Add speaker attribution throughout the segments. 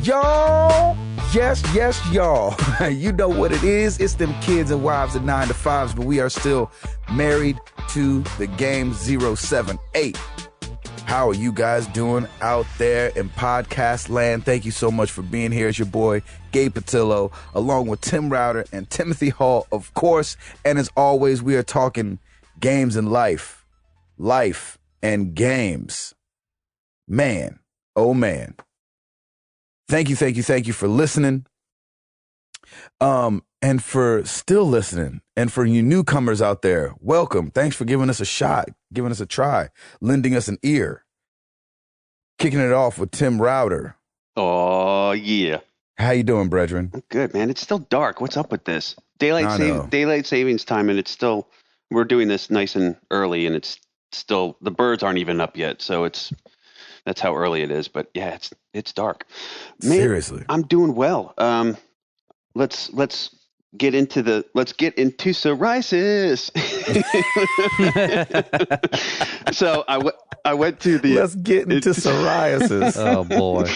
Speaker 1: Y'all, yes, y'all. You know what it is. It's them kids and wives and 9 to 5s, but we are still married to the game 078. How are you guys doing out there in podcast land? Thank you so much for being here. It's your boy, Gabe Patillo, along with Tim Router and Timothy Hall, of course. And as always, we are talking games and life and games. Man, oh man. Thank you for listening. And for still listening. And for you newcomers out there, welcome. Thanks for giving us a shot, giving us a try, lending us an ear. Kicking it off with Tim Router.
Speaker 2: Oh, yeah.
Speaker 1: How you doing, brethren?
Speaker 2: I'm good, man. It's still dark. What's up with this? Daylight savings time, and it's still, we're doing this nice and early, and it's still, the birds aren't even up yet, so that's how early it is. But yeah, it's dark. Man,
Speaker 1: seriously,
Speaker 2: I'm doing well. Let's get into psoriasis. So I went to the.
Speaker 1: Let's get into psoriasis.
Speaker 3: Oh boy.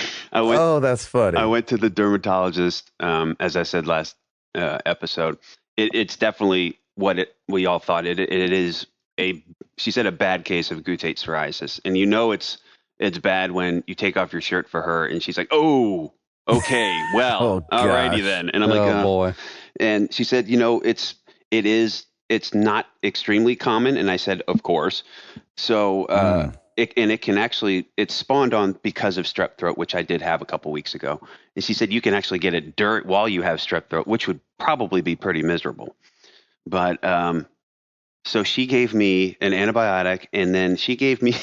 Speaker 1: That's funny.
Speaker 2: I went to the dermatologist. As I said last episode, it's definitely what we all thought. It is she said a bad case of guttate psoriasis, and you know it's bad when you take off your shirt for her, and she's like, "Oh, okay, well, alrighty then." And I'm like,
Speaker 3: "Oh boy."
Speaker 2: And she said, it's not extremely common. And I said, of course. So, it can actually, it's spawned on because of strep throat, which I did have a couple weeks ago. And she said, you can actually get it while you have strep throat, which would probably be pretty miserable. But, so she gave me an antibiotic, and then she gave me,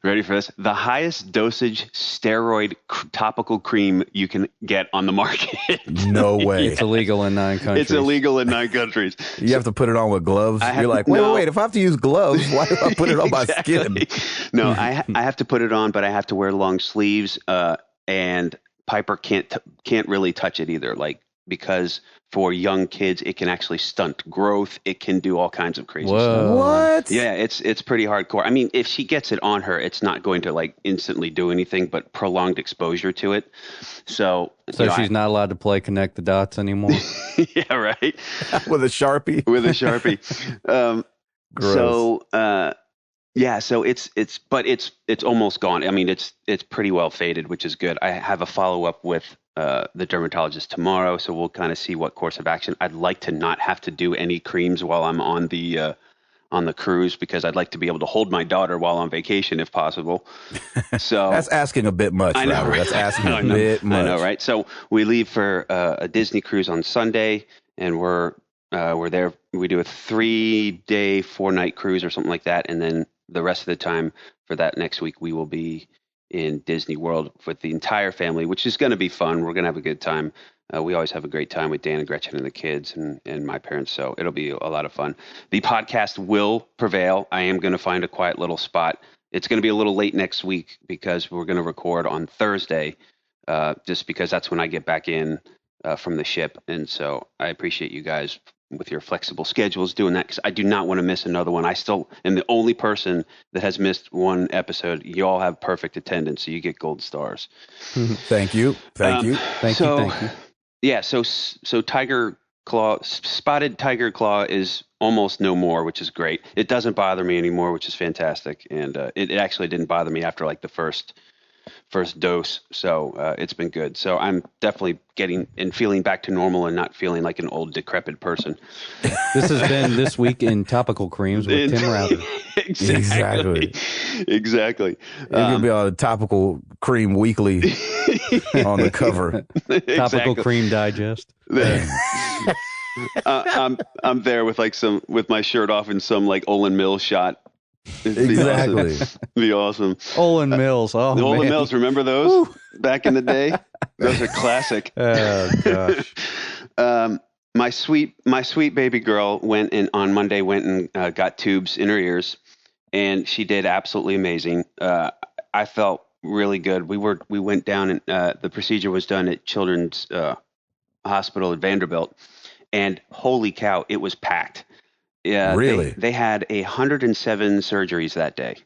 Speaker 2: ready for this, the highest dosage steroid topical cream you can get on the market.
Speaker 1: No way.
Speaker 3: It's illegal in 9 countries.
Speaker 2: It's illegal in 9 countries.
Speaker 1: You have to put it on with gloves. You're like, wait, if I have to use gloves, why do I put it on my skin?
Speaker 2: No, I have to put it on, but I have to wear long sleeves, and Piper can't really touch it either, because for young kids, it can actually stunt growth. It can do all kinds of crazy stuff.
Speaker 1: What?
Speaker 2: Yeah, it's pretty hardcore. I mean, if she gets it on her, it's not going to instantly do anything, but prolonged exposure to it. So
Speaker 3: she's not allowed to play connect the dots anymore.
Speaker 2: Yeah, right.
Speaker 1: With a Sharpie.
Speaker 2: Gross. So yeah, so it's almost gone. I mean, it's pretty well faded, which is good. I have a follow up with the dermatologist tomorrow, so we'll kind of see what course of action. I'd like to not have to do any creams while I'm on the cruise, because I'd like to be able to hold my daughter while on vacation if possible. So
Speaker 1: that's asking a bit much.
Speaker 2: I know, right?
Speaker 1: That's asking a bit much.
Speaker 2: I know, right? So we leave for a Disney cruise on Sunday, and we're there. We do a 3-day, 4-night cruise or something like that, and then the rest of the time for that next week, we will be in Disney World with the entire family, which is going to be fun. We're going to have a good time. We always have a great time with Dan and Gretchen and the kids and my parents, so it'll be a lot of fun. The podcast will prevail. I am going to find a quiet little spot. It's going to be a little late next week because we're going to record on Thursday, just because that's when I get back in from the ship. And so I appreciate you guys with your flexible schedules doing that, because I do not want to miss another one. I still am the only person that has missed one episode. You all have perfect attendance, so you get gold stars.
Speaker 1: Thank you. Thank you.
Speaker 2: Yeah, so Tiger Claw, spotted Tiger Claw is almost no more, which is great. It doesn't bother me anymore, which is fantastic. And it actually didn't bother me after the first dose, so it's been good. So I'm definitely getting and feeling back to normal and not feeling like an old decrepit person.
Speaker 3: This has been This Week in Topical Creams with Tim Router.
Speaker 2: Exactly.
Speaker 1: It's gonna be on a Topical Cream Weekly on the cover.
Speaker 3: Topical Cream Digest.
Speaker 2: I'm there with with my shirt off in some Olin Mills shot.
Speaker 1: Exactly.
Speaker 2: Be awesome.
Speaker 3: Olin Mills. Oh,
Speaker 2: the Olin
Speaker 3: man.
Speaker 2: Mills. Remember those back in the day? Those are classic.
Speaker 3: Oh gosh.
Speaker 2: My sweet baby girl on Monday went and got tubes in her ears, and she did absolutely amazing. I felt really good. We went down and the procedure was done at Children's Hospital at Vanderbilt, and holy cow, it was packed. Yeah,
Speaker 1: really?
Speaker 2: They had 107 surgeries that day.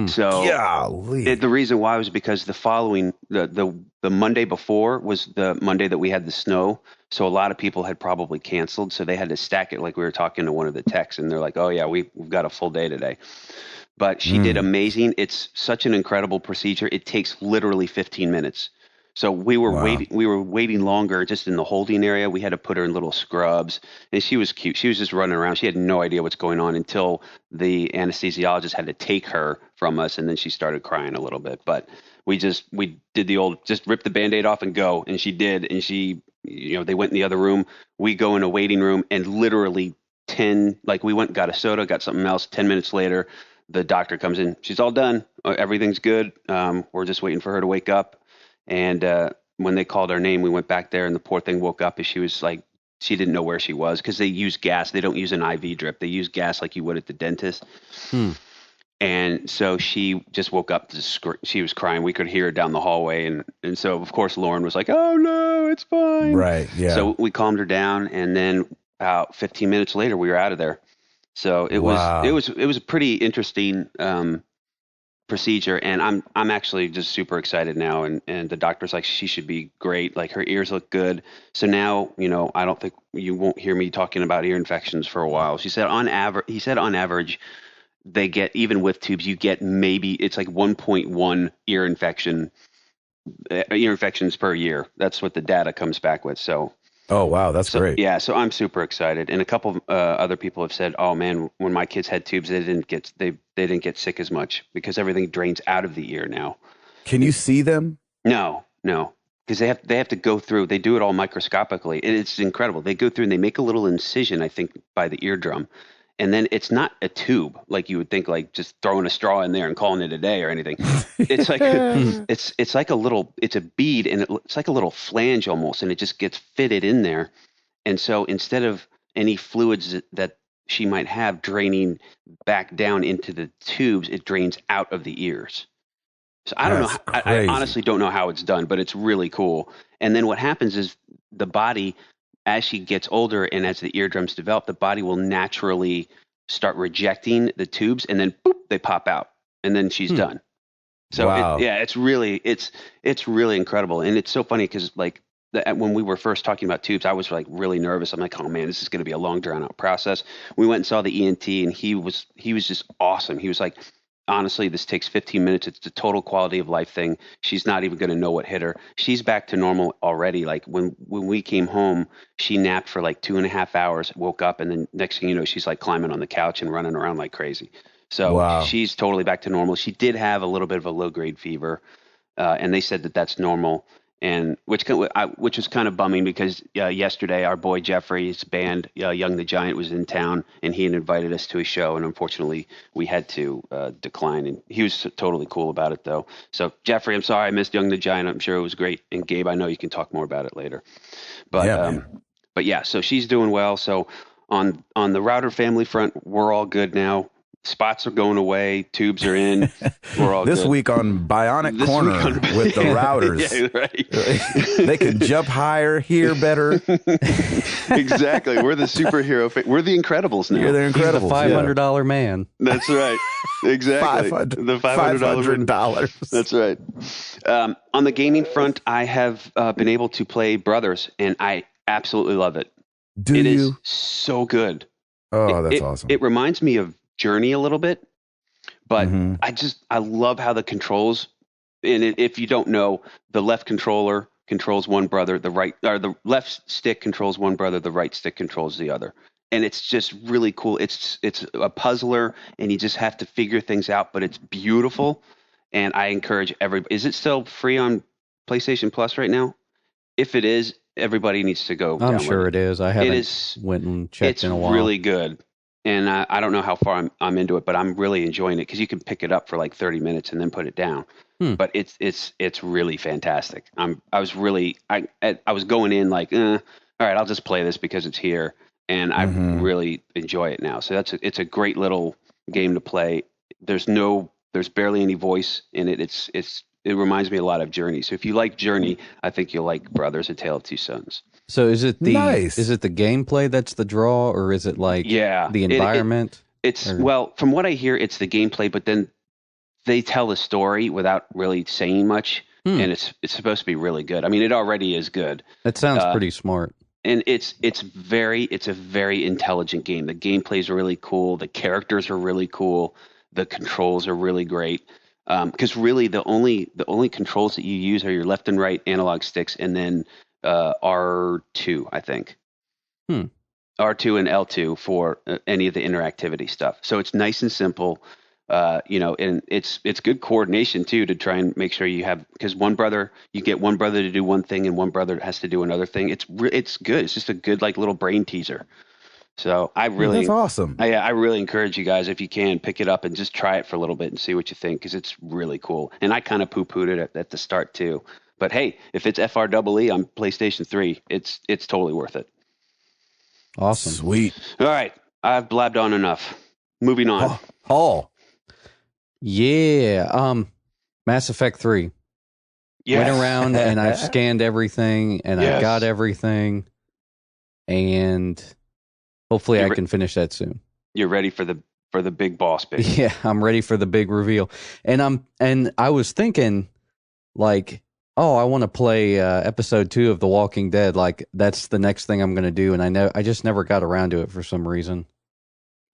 Speaker 2: So
Speaker 1: Golly.
Speaker 2: the reason why was because the following the Monday before was the Monday that we had the snow. So a lot of people had probably canceled. So they had to stack it, like we were talking to one of the techs, and they're like, "Oh yeah, we've got a full day today." But she did amazing. It's such an incredible procedure. It takes literally 15 minutes. So we were waiting longer just in the holding area. We had to put her in little scrubs, and she was cute. She was just running around. She had no idea what's going on until the anesthesiologist had to take her from us, and then she started crying a little bit. But we did the old just rip the Band-Aid off and go, and she did. And she, they went in the other room. We go in a waiting room, and literally we went and got a soda, got something else. 10 minutes later, the doctor comes in. She's all done. Everything's good. We're just waiting for her to wake up. And when they called her name, we went back there, and the poor thing woke up, and she was like, she didn't know where she was because they use gas. They don't use an IV drip. They use gas like you would at the dentist. And so she just woke up. She was crying. We could hear her down the hallway. And so, of course, Lauren was like, "Oh, no, it's fine."
Speaker 1: Right, yeah.
Speaker 2: So we calmed her down, and then about 15 minutes later, we were out of there. So it was a pretty interesting procedure, and I'm actually just super excited now, and the doctor's like, she should be great, like her ears look good. So now, I don't think you won't hear me talking about ear infections for a while. He said on average they get, even with tubes, you get maybe it's like 1.1 ear infections per year. That's what the data comes back with. So
Speaker 1: oh wow, that's great.
Speaker 2: Yeah, so I'm super excited, and a couple of other people have said, "Oh man, when my kids had tubes, they didn't get sick as much because everything drains out of the ear now."
Speaker 1: Can you see them?
Speaker 2: No, because they have to go through. They do it all microscopically. It's incredible. They go through and they make a little incision, I think, by the eardrum, and then it's not a tube like you would think, like just throwing a straw in there and calling it a day or anything. It's like it's like it's a bead, and it's like a little flange almost, and it just gets fitted in there. And so instead of any fluids that she might have draining back down into the tubes, it drains out of the ears. So I don't know. I honestly don't know how it's done, but it's really cool. And then what happens is the body, as she gets older and as the eardrums develop, the body will naturally start rejecting the tubes, and then boop, they pop out, and then she's done. So
Speaker 1: wow.
Speaker 2: it's really incredible. And it's so funny because when we were first talking about tubes, I was like really nervous. I'm like, oh man, this is going to be a long drawn out process. We went and saw the ENT, and he was just awesome. He was like, honestly, this takes 15 minutes. It's a total quality of life thing. She's not even going to know what hit her. She's back to normal already. Like when we came home, she napped for like 2.5 hours, woke up, and then next thing you know, she's like climbing on the couch and running around like crazy. So she's totally back to normal. She did have a little bit of a low grade fever, and they said that that's normal. And which was kind of bumming because yesterday our boy Jeffrey's band, Young the Giant, was in town, and he had invited us to a show, and unfortunately we had to decline. And he was totally cool about it though. So Jeffrey, I'm sorry I missed Young the Giant. I'm sure it was great. And Gabe, I know you can talk more about it later. But yeah, so she's doing well. So on the Router family front, we're all good now. Spots are going away. Tubes are in. We're all
Speaker 1: this
Speaker 2: good.
Speaker 1: week on Bionic Corner with the Routers.
Speaker 2: Yeah, right.
Speaker 1: They can jump higher, hear better.
Speaker 2: Exactly. We're the superhero. We're the Incredibles now.
Speaker 1: You're the Incredibles.
Speaker 3: He's the $500 man.
Speaker 2: That's right. Exactly.
Speaker 1: The $500.
Speaker 2: That's right. On the gaming front, I have been able to play Brothers, and I absolutely love it. It is so good.
Speaker 1: Oh, that's awesome.
Speaker 2: It reminds me of Journey a little bit, but I love how the controls, and if you don't know, the left controller controls one brother, the left stick controls one brother, the right stick controls the other, and it's just really cool. It's a puzzler, and you just have to figure things out, but it's beautiful, and I encourage everybody. Is it still free on PlayStation Plus right now? If it is, everybody needs to go.
Speaker 3: I'm sure it is. I haven't went and checked in a while.
Speaker 2: It's really good. And I don't know how far I'm into it, but I'm really enjoying it because you can pick it up for like 30 minutes and then put it down. But it's really fantastic. I was going in like, all right, I'll just play this because it's here, and I really enjoy it now. So it's a great little game to play. There's barely any voice in it. It reminds me a lot of Journey. So if you like Journey, I think you'll like Brothers: A Tale of Two Sons.
Speaker 3: So is it the gameplay that's the draw, or is it like the environment?
Speaker 2: Well, from what I hear, it's the gameplay, but then they tell a story without really saying much, and it's supposed to be really good. I mean, it already is good.
Speaker 3: That sounds pretty smart.
Speaker 2: And it's a very intelligent game. The gameplay is really cool. The characters are really cool. The controls are really great. Because really the only controls that you use are your left and right analog sticks, and then R2, I think. R2 and L2 for any of the interactivity stuff. So it's nice and simple. And it's good coordination too, to try and make sure you have, because you get one brother to do one thing and one brother has to do another thing. It's good. It's just a good like little brain teaser. So
Speaker 1: that's awesome.
Speaker 2: I really encourage you guys, if you can, pick it up and just try it for a little bit and see what you think, because it's really cool. And I kind of poo-pooed it at the start too. But hey, if it's FREE on PlayStation 3, it's totally worth it.
Speaker 3: Awesome.
Speaker 1: Sweet.
Speaker 2: All right. I've blabbed on enough. Moving on.
Speaker 3: Yeah. Mass Effect 3.
Speaker 2: Yes.
Speaker 3: Went around and I've scanned everything and I got everything. And hopefully I can finish that soon.
Speaker 2: You're ready for the big boss, baby.
Speaker 3: Yeah, I'm ready for the big reveal. And I was thinking, like, oh, I want to play episode 2 of The Walking Dead. Like, that's the next thing I'm going to do. And I just never got around to it for some reason.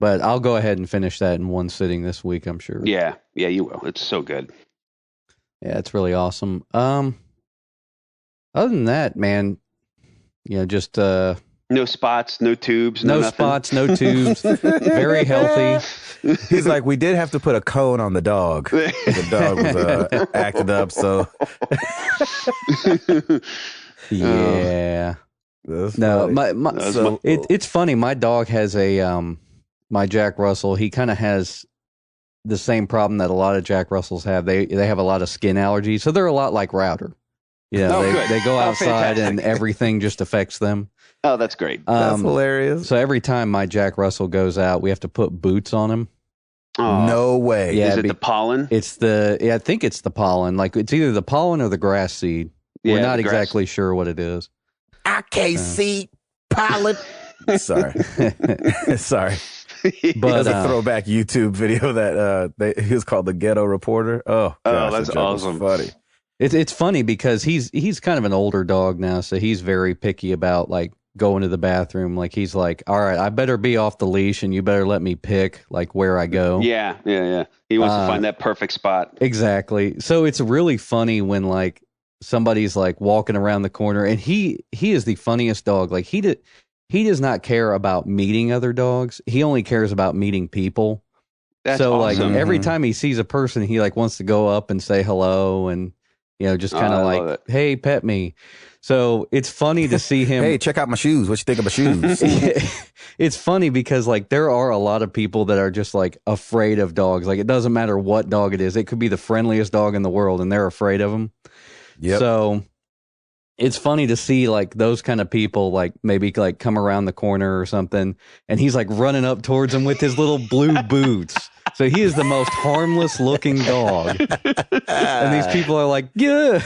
Speaker 3: But I'll go ahead and finish that in one sitting this week, I'm sure.
Speaker 2: Yeah, you will. It's so good.
Speaker 3: Yeah, it's really awesome. Other than that, man, just
Speaker 2: no spots, no tubes,
Speaker 3: no spots, no tubes. Very healthy.
Speaker 1: He's like, we did have to put a cone on the dog. The dog was acted up, so
Speaker 3: yeah. It's funny. My dog has my Jack Russell. He kind of has the same problem that a lot of Jack Russells have. They have a lot of skin allergies, so they're a lot like Router. They go outside and everything just affects them.
Speaker 2: Oh, that's great.
Speaker 1: That's hilarious.
Speaker 3: So every time my Jack Russell goes out, we have to put boots on him.
Speaker 2: Oh,
Speaker 1: no way.
Speaker 2: Yeah, is it the pollen?
Speaker 3: I think it's the pollen. Like, it's either the pollen or the grass seed. We're not exactly sure what it is.
Speaker 1: I can't see pollen. Sorry. But a throwback YouTube video that he was called The Ghetto Reporter. Oh, gosh,
Speaker 2: that's awesome.
Speaker 1: Funny.
Speaker 3: It's funny because he's kind of an older dog now, so he's very picky about like going to the bathroom. Like, he's like, all right, I better be off the leash and you better let me pick like where I go.
Speaker 2: Yeah. He wants to find that perfect spot.
Speaker 3: Exactly. So it's really funny when like somebody's like walking around the corner, and he is the funniest dog. Like, he does not care about meeting other dogs. He only cares about meeting people.
Speaker 2: That's
Speaker 3: so
Speaker 2: awesome.
Speaker 3: Like every time he sees a person, he like wants to go up and say hello and just kind of like, hey, pet me. So it's funny to see him.
Speaker 1: Hey, check out my shoes. What you think of my shoes?
Speaker 3: It's funny because like there are a lot of people that are just like afraid of dogs. Like, it doesn't matter what dog it is. It could be the friendliest dog in the world and they're afraid of him.
Speaker 1: Yep.
Speaker 3: So it's funny to see like those kind of people like maybe like come around the corner or something, and he's like running up towards them with his little blue boots. So he is the most harmless looking dog. And these people are like, yeah.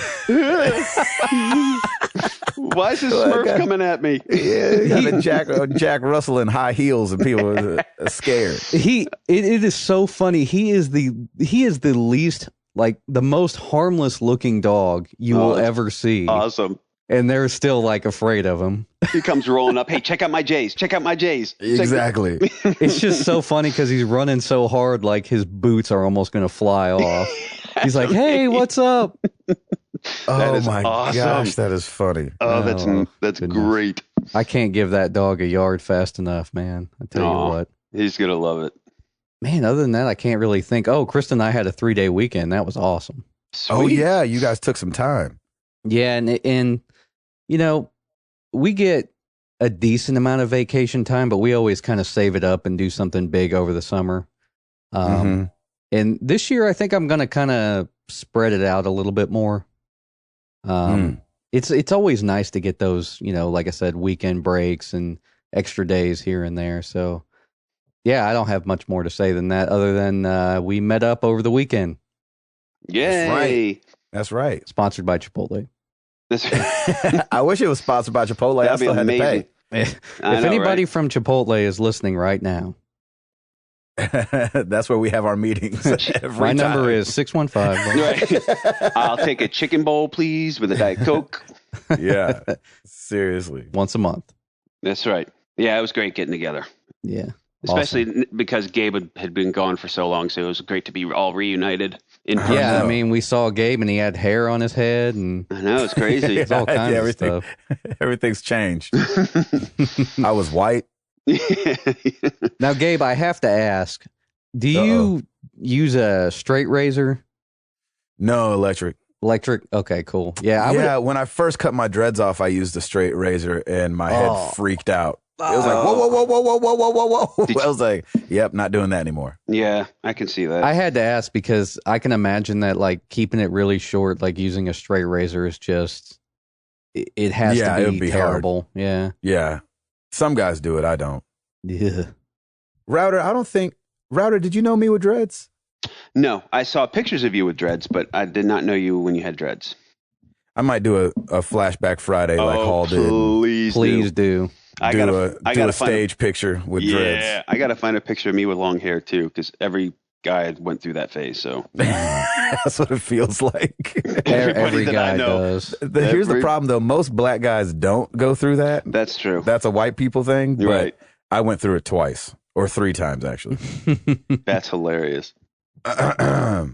Speaker 2: Why is this Smurf coming at me?
Speaker 1: Yeah, Jack Russell in high heels and people are scared.
Speaker 3: It is so funny. He is the least, like, the most harmless looking dog you will ever see.
Speaker 2: Awesome.
Speaker 3: And they're still like afraid of him.
Speaker 2: He comes rolling up. Hey, check out my J's. Check out my J's.
Speaker 1: Exactly.
Speaker 3: It's just so funny because he's running so hard, like his boots are almost going to fly off. He's like, hey, what's up?
Speaker 1: Oh my
Speaker 2: awesome.
Speaker 1: gosh, that is funny.
Speaker 2: Oh, that's
Speaker 3: goodness.
Speaker 2: great.
Speaker 3: I can't give that dog a yard fast enough, man. I tell you what.
Speaker 2: He's going to love it.
Speaker 3: Man, other than that, I can't really think. Oh, Krista and I had a 3-day weekend. That was awesome.
Speaker 2: Sweet.
Speaker 1: Oh, yeah. You guys took some time.
Speaker 3: Yeah, and we get a decent amount of vacation time, but we always kind of save it up and do something big over the summer. And this year, I think I'm going to kind of spread it out a little bit more. It's always nice to get those, like I said, weekend breaks and extra days here and there. So, yeah, I don't have much more to say than that, other than we met up over the weekend.
Speaker 2: Yay!
Speaker 1: That's right.
Speaker 3: Sponsored by Chipotle.
Speaker 1: I wish it was sponsored by Chipotle. I still had to pay.
Speaker 3: If anybody from Chipotle is listening right now,
Speaker 1: That's where we have our meetings.
Speaker 3: My number is 615.
Speaker 2: Right. I'll take a chicken bowl, please, with a Diet Coke.
Speaker 1: Yeah, seriously.
Speaker 3: Once a month.
Speaker 2: That's right. Yeah, it was great getting together.
Speaker 3: Yeah.
Speaker 2: Especially because Gabe had been gone for so long, so it was great to be all reunited in person.
Speaker 3: Yeah, I mean, we saw Gabe and he had hair on his head, and
Speaker 2: I know, it's crazy.
Speaker 3: it's all kinds of stuff.
Speaker 1: Everything's changed. I was white.
Speaker 3: Now, Gabe, I have to ask, do you use a straight razor?
Speaker 1: No, electric.
Speaker 3: Electric? Okay, cool. Yeah,
Speaker 1: when I first cut my dreads off, I used a straight razor and my head freaked out. It was like, whoa. I was like, yep, not doing that anymore.
Speaker 2: Yeah, I can see that.
Speaker 3: I had to ask because I can imagine that, like, keeping it really short, like using a straight razor is just, it has to be terrible. Hard. Yeah.
Speaker 1: Yeah. Some guys do it. I don't.
Speaker 3: Yeah.
Speaker 1: Router, did you know me with dreads?
Speaker 2: No, I saw pictures of you with dreads, but I did not know you when you had dreads.
Speaker 1: I might do a flashback Friday like Hall did.
Speaker 3: Please do.
Speaker 2: I gotta
Speaker 1: a stage picture with dreads.
Speaker 2: Yeah, I gotta find a picture of me with long hair too, because every guy went through that phase. So
Speaker 1: that's what it feels like.
Speaker 3: Every guy does.
Speaker 1: Here's the problem, though: most black guys don't go through that.
Speaker 2: That's true.
Speaker 1: That's a white people thing. But
Speaker 2: right.
Speaker 1: I went through it twice or 3 times actually.
Speaker 2: That's hilarious.
Speaker 1: All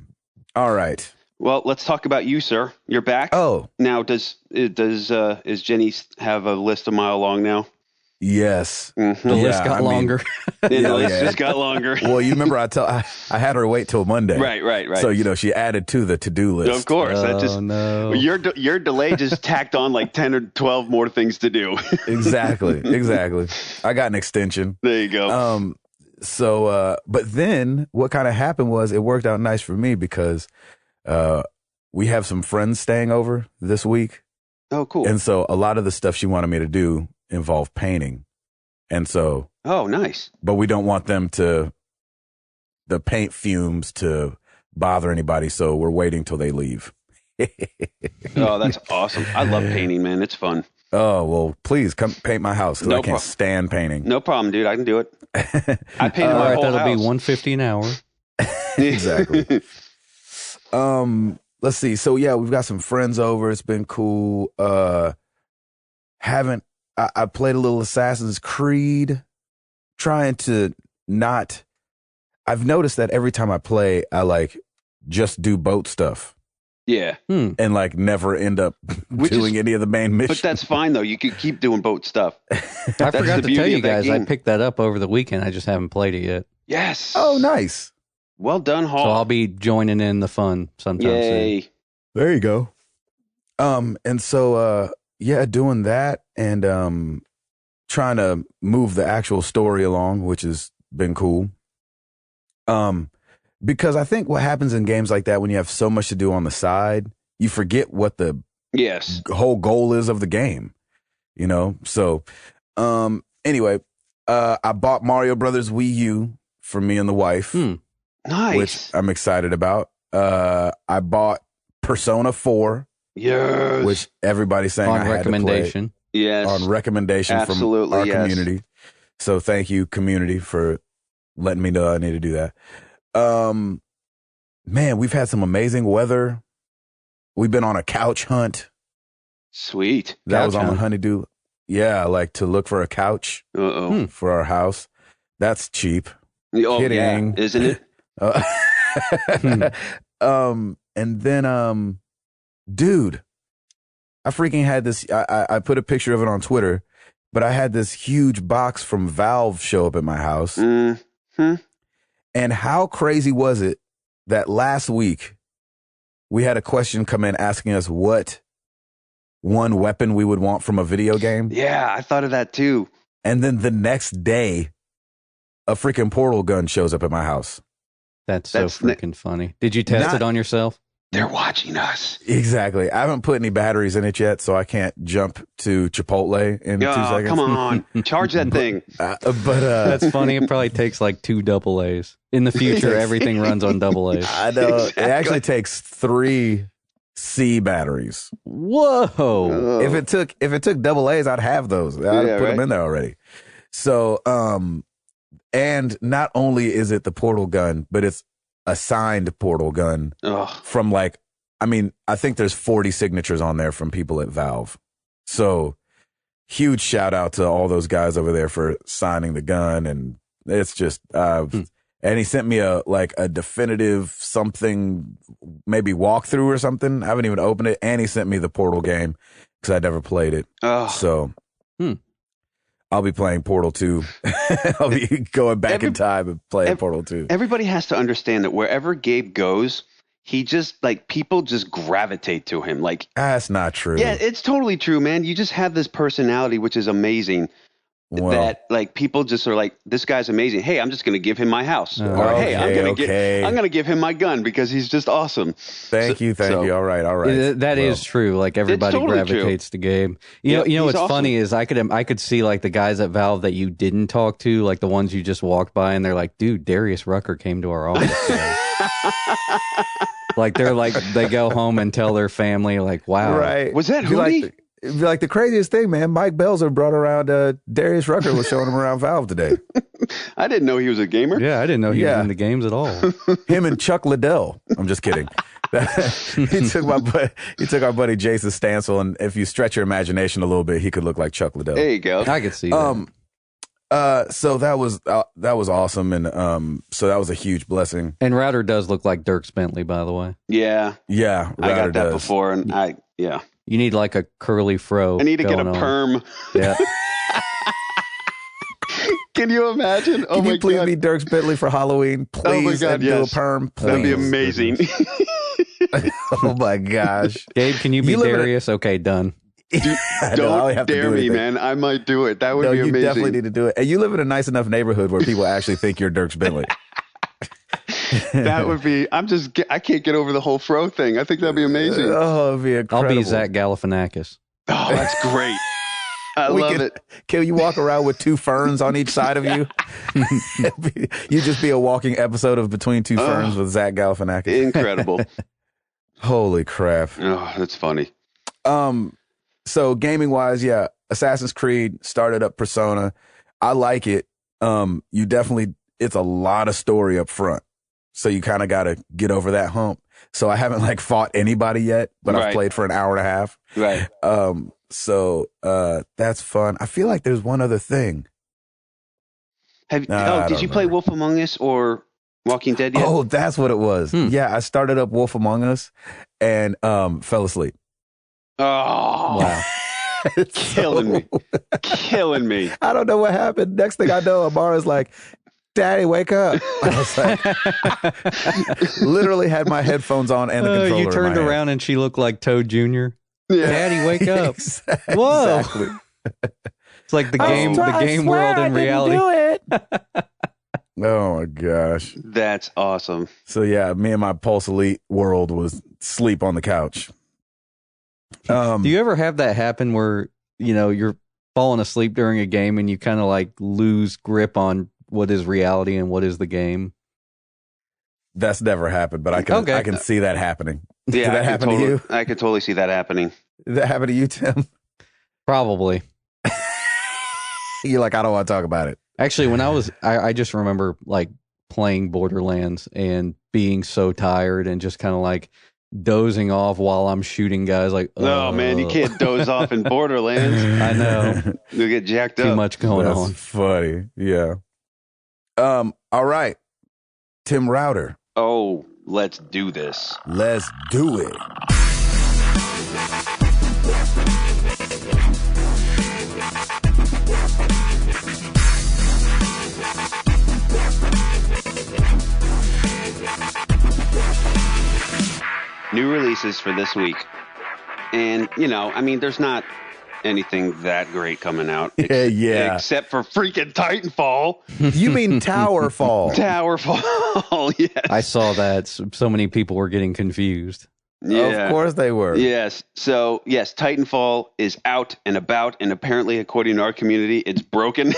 Speaker 1: right.
Speaker 2: Well, let's talk about you, sir. You're back.
Speaker 1: Oh,
Speaker 2: now is Jenny have a list a mile long now?
Speaker 1: Yes.
Speaker 2: Mm-hmm.
Speaker 3: The list got longer.
Speaker 2: The list just got longer.
Speaker 1: Well, you remember I had her wait till Monday.
Speaker 2: Right.
Speaker 1: So, she added to the to-do list.
Speaker 2: Of course.
Speaker 3: No.
Speaker 2: Your delay just tacked on like 10 or 12 more things to do.
Speaker 1: Exactly. I got an extension.
Speaker 2: There you go.
Speaker 1: But then what kind of happened was it worked out nice for me because we have some friends staying over this week.
Speaker 2: Oh, cool.
Speaker 1: And so a lot of the stuff she wanted me to do involved painting. And so.
Speaker 2: Oh, nice.
Speaker 1: But we don't want the paint fumes to bother anybody. So we're waiting till they leave.
Speaker 2: Oh, that's awesome. I love painting, man. It's fun.
Speaker 1: Oh, well, please come paint my house because I can't stand painting.
Speaker 2: No problem, dude. I can do it. I painted my whole
Speaker 3: that'll
Speaker 2: house.
Speaker 3: be $150 an hour.
Speaker 1: Exactly. Let's see. So yeah, we've got some friends over. It's been cool. I played a little Assassin's Creed, trying to not. I've noticed that every time I play, I just do boat stuff.
Speaker 2: Yeah.
Speaker 1: And never end up doing any of the main missions.
Speaker 2: But that's fine though. You can keep doing boat stuff.
Speaker 3: I forgot to tell you guys, I picked that up over the weekend. I just haven't played it yet.
Speaker 2: Yes.
Speaker 1: Oh, nice.
Speaker 2: Well done, Hall.
Speaker 3: So I'll be joining in the fun sometime soon.
Speaker 1: There you go. And so doing that and trying to move the actual story along, which has been cool. Because I think what happens in games like that when you have so much to do on the side, you forget what the whole goal is of the game. So anyway, I bought Mario Brothers Wii U for me and the wife.
Speaker 2: Nice.
Speaker 1: Which I'm excited about. I bought Persona 4.
Speaker 2: Yes.
Speaker 1: Which everybody's saying
Speaker 3: on
Speaker 1: I
Speaker 3: recommendation.
Speaker 1: Had to play.
Speaker 2: Yes.
Speaker 1: On recommendation from our community. So thank you, community, for letting me know I need to do that. Man, we've had some amazing weather. We've been on a couch hunt.
Speaker 2: Sweet.
Speaker 1: That
Speaker 3: couch
Speaker 1: was on
Speaker 3: hunt.
Speaker 1: the Honeydew. Yeah, to look for a couch for our house. That's cheap.
Speaker 2: Oh,
Speaker 1: Kidding.
Speaker 2: Yeah. Isn't it?
Speaker 1: And then, dude, I freaking had this. I put a picture of it on Twitter, but I had this huge box from Valve show up at my house.
Speaker 2: Mm-hmm.
Speaker 1: And how crazy was it that last week we had a question come in asking us what one weapon we would want from a video game?
Speaker 2: Yeah, I thought of that too.
Speaker 1: And then the next day, a freaking portal gun shows up at my house.
Speaker 3: That's freaking funny. Did you test it on yourself?
Speaker 2: They're watching us.
Speaker 1: Exactly. I haven't put any batteries in it yet, so I can't jump to Chipotle in 2 seconds.
Speaker 2: Come on. Charge that thing.
Speaker 1: But
Speaker 3: that's funny. It probably takes 2 AA's. In the future, everything runs on AA's.
Speaker 1: I know. Exactly. It actually takes 3 C batteries.
Speaker 3: Whoa.
Speaker 2: Oh.
Speaker 1: If it took AA's, I'd have those. I'd put them in there already. So, And not only is it the portal gun, but it's a signed portal gun from like, I mean, I think there's 40 signatures on there from people at Valve. So huge shout out to all those guys over there for signing the gun. And it's just, and he sent me a definitive something, maybe walkthrough or something. I haven't even opened it. And he sent me the Portal game because I never played it. So I'll be playing Portal 2. I'll be going back in time and playing Portal 2.
Speaker 2: Everybody has to understand that wherever Gabe goes, he just like people just gravitate to him. Like
Speaker 1: that's not true.
Speaker 2: Yeah, it's totally true, man. You just have this personality, which is amazing. Well, that like people just are like, this guy's amazing. Hey, I'm just going to give him my house. Or hey, I'm going to give him my gun because he's just awesome.
Speaker 1: Thank you. All right.
Speaker 3: That is true. Like everybody totally gravitates to Gabe. You know what's awesome. Funny is I could see like the guys at Valve that you didn't talk to, like the ones you just walked by, and they're like, dude, Darius Rucker came to our office today. Like they go home and tell their family, like, wow,
Speaker 1: right?
Speaker 2: Was that Hootie?
Speaker 1: It'd be like the craziest thing, man. Mike Belzer brought around Darius Rucker was showing him around Valve today.
Speaker 2: I didn't know he was a gamer.
Speaker 3: Yeah, I didn't know he was in the games at all.
Speaker 1: Him and Chuck Liddell. I'm just kidding. He took our buddy Jason Stansel, and if you stretch your imagination a little bit, he could look like Chuck Liddell.
Speaker 2: There you go.
Speaker 3: I could see that.
Speaker 1: So that was awesome, and so that was a huge blessing.
Speaker 3: And Router does look like Dierks Bentley, by the way.
Speaker 2: Yeah,
Speaker 1: Router
Speaker 2: I got that
Speaker 1: does.
Speaker 2: before, and
Speaker 3: You need like a curly fro.
Speaker 2: I need to get a perm.
Speaker 3: Yeah.
Speaker 2: Can you imagine?
Speaker 1: Can you please be Dierks Bentley for Halloween? Please,
Speaker 2: oh my God,
Speaker 1: do a perm. Please.
Speaker 2: That'd be amazing.
Speaker 1: Oh my gosh,
Speaker 3: Gabe, can you be Darius? Okay, done.
Speaker 2: Don't dare me, man. I might do it. That would be amazing.
Speaker 1: You definitely need to do it. And you live in a nice enough neighborhood where people actually think you're Dierks Bentley.
Speaker 2: That would be. I can't get over the whole fro thing. I think that'd be amazing.
Speaker 1: Oh, it'd be incredible.
Speaker 3: I'll be Zach Galifianakis.
Speaker 2: Oh, that's great. I love it.
Speaker 1: Can you walk around with two ferns on each side of you? You just be a walking episode of Between Two Ferns with Zach Galifianakis.
Speaker 2: Incredible.
Speaker 1: Holy crap.
Speaker 2: Oh, that's funny.
Speaker 1: So gaming wise, Assassin's Creed started up Persona. I like it. It's a lot of story up front. So you kind of got to get over that hump. So I haven't fought anybody yet, but I've played for an hour and a half.
Speaker 2: Right.
Speaker 1: So that's fun. I feel like there's one other thing.
Speaker 2: Did you play Wolf Among Us or Walking Dead yet?
Speaker 1: Oh, that's what it was. Yeah, I started up Wolf Among Us and fell asleep.
Speaker 2: Oh, wow. Killing me.
Speaker 1: I don't know what happened. Next thing I know, Amara's like, Daddy, wake up. I was like, literally had my headphones on and the controller
Speaker 3: you turned
Speaker 1: in my
Speaker 3: around
Speaker 1: hand.
Speaker 3: and she looked like Toad Jr.
Speaker 1: Yeah.
Speaker 3: Daddy, wake up. Whoa.
Speaker 1: Exactly.
Speaker 3: It's like the game world in reality.
Speaker 1: Oh my gosh.
Speaker 2: That's awesome.
Speaker 1: So yeah, me and my Pulse Elite world was sleep on the couch.
Speaker 3: Do you ever have that happen where, you're falling asleep during a game and you kind of lose grip on what is reality and what is the game?
Speaker 1: That's never happened, but I can see that happening.
Speaker 2: Yeah,
Speaker 1: Did that happen to you?
Speaker 2: I could totally see that happening.
Speaker 1: Did that happen to you, Tim?
Speaker 3: Probably.
Speaker 1: You're like, I don't want to talk about it.
Speaker 3: Actually, when I just remember playing Borderlands and being so tired and just kind of dozing off while I'm shooting guys.
Speaker 2: Oh man, you can't doze off in Borderlands.
Speaker 3: I know.
Speaker 2: You'll get jacked up.
Speaker 3: Too much going on.
Speaker 1: That's funny. Yeah. All right. Tim Router.
Speaker 2: Oh, let's do this.
Speaker 1: Let's do it.
Speaker 2: New releases for this week. And, there's not anything that great coming out.
Speaker 1: Yeah.
Speaker 2: Except for freaking Titanfall.
Speaker 1: You mean Towerfall?
Speaker 2: Towerfall, yes.
Speaker 3: I saw that. So many people were getting confused.
Speaker 2: Yeah.
Speaker 1: Of course they were.
Speaker 2: Yes. So, yes, Titanfall is out and about, and apparently, according to our community, it's broken.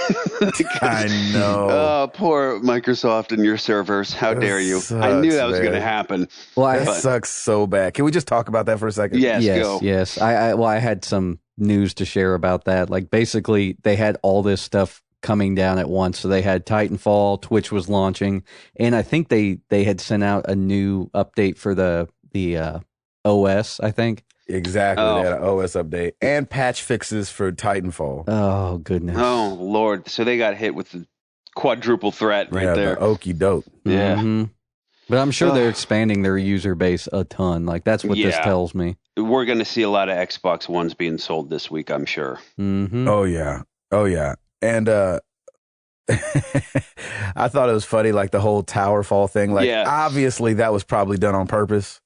Speaker 1: I know.
Speaker 2: Oh, poor Microsoft and your servers. How dare you? I knew that was going to happen.
Speaker 1: Well, that sucks so bad. Can we just talk about that for a second?
Speaker 2: Yes, go.
Speaker 3: Yes. I had some news to share about that. Basically, they had all this stuff coming down at once. So they had Titanfall, Twitch was launching, and I think they had sent out a new update for the OS, I think.
Speaker 1: Exactly. They had an OS update and patch fixes for Titanfall.
Speaker 3: Oh, goodness.
Speaker 2: Oh, Lord. So they got hit with the quadruple threat right there.
Speaker 1: The okie doke.
Speaker 2: Yeah.
Speaker 3: Mm-hmm. But I'm sure they're expanding their user base a ton. Like, that's what this tells me.
Speaker 2: We're going to see a lot of Xbox Ones being sold this week, I'm sure.
Speaker 3: Mm-hmm.
Speaker 1: Oh, yeah. And I thought it was funny, like the whole Towerfall thing. Like, obviously that was probably done on purpose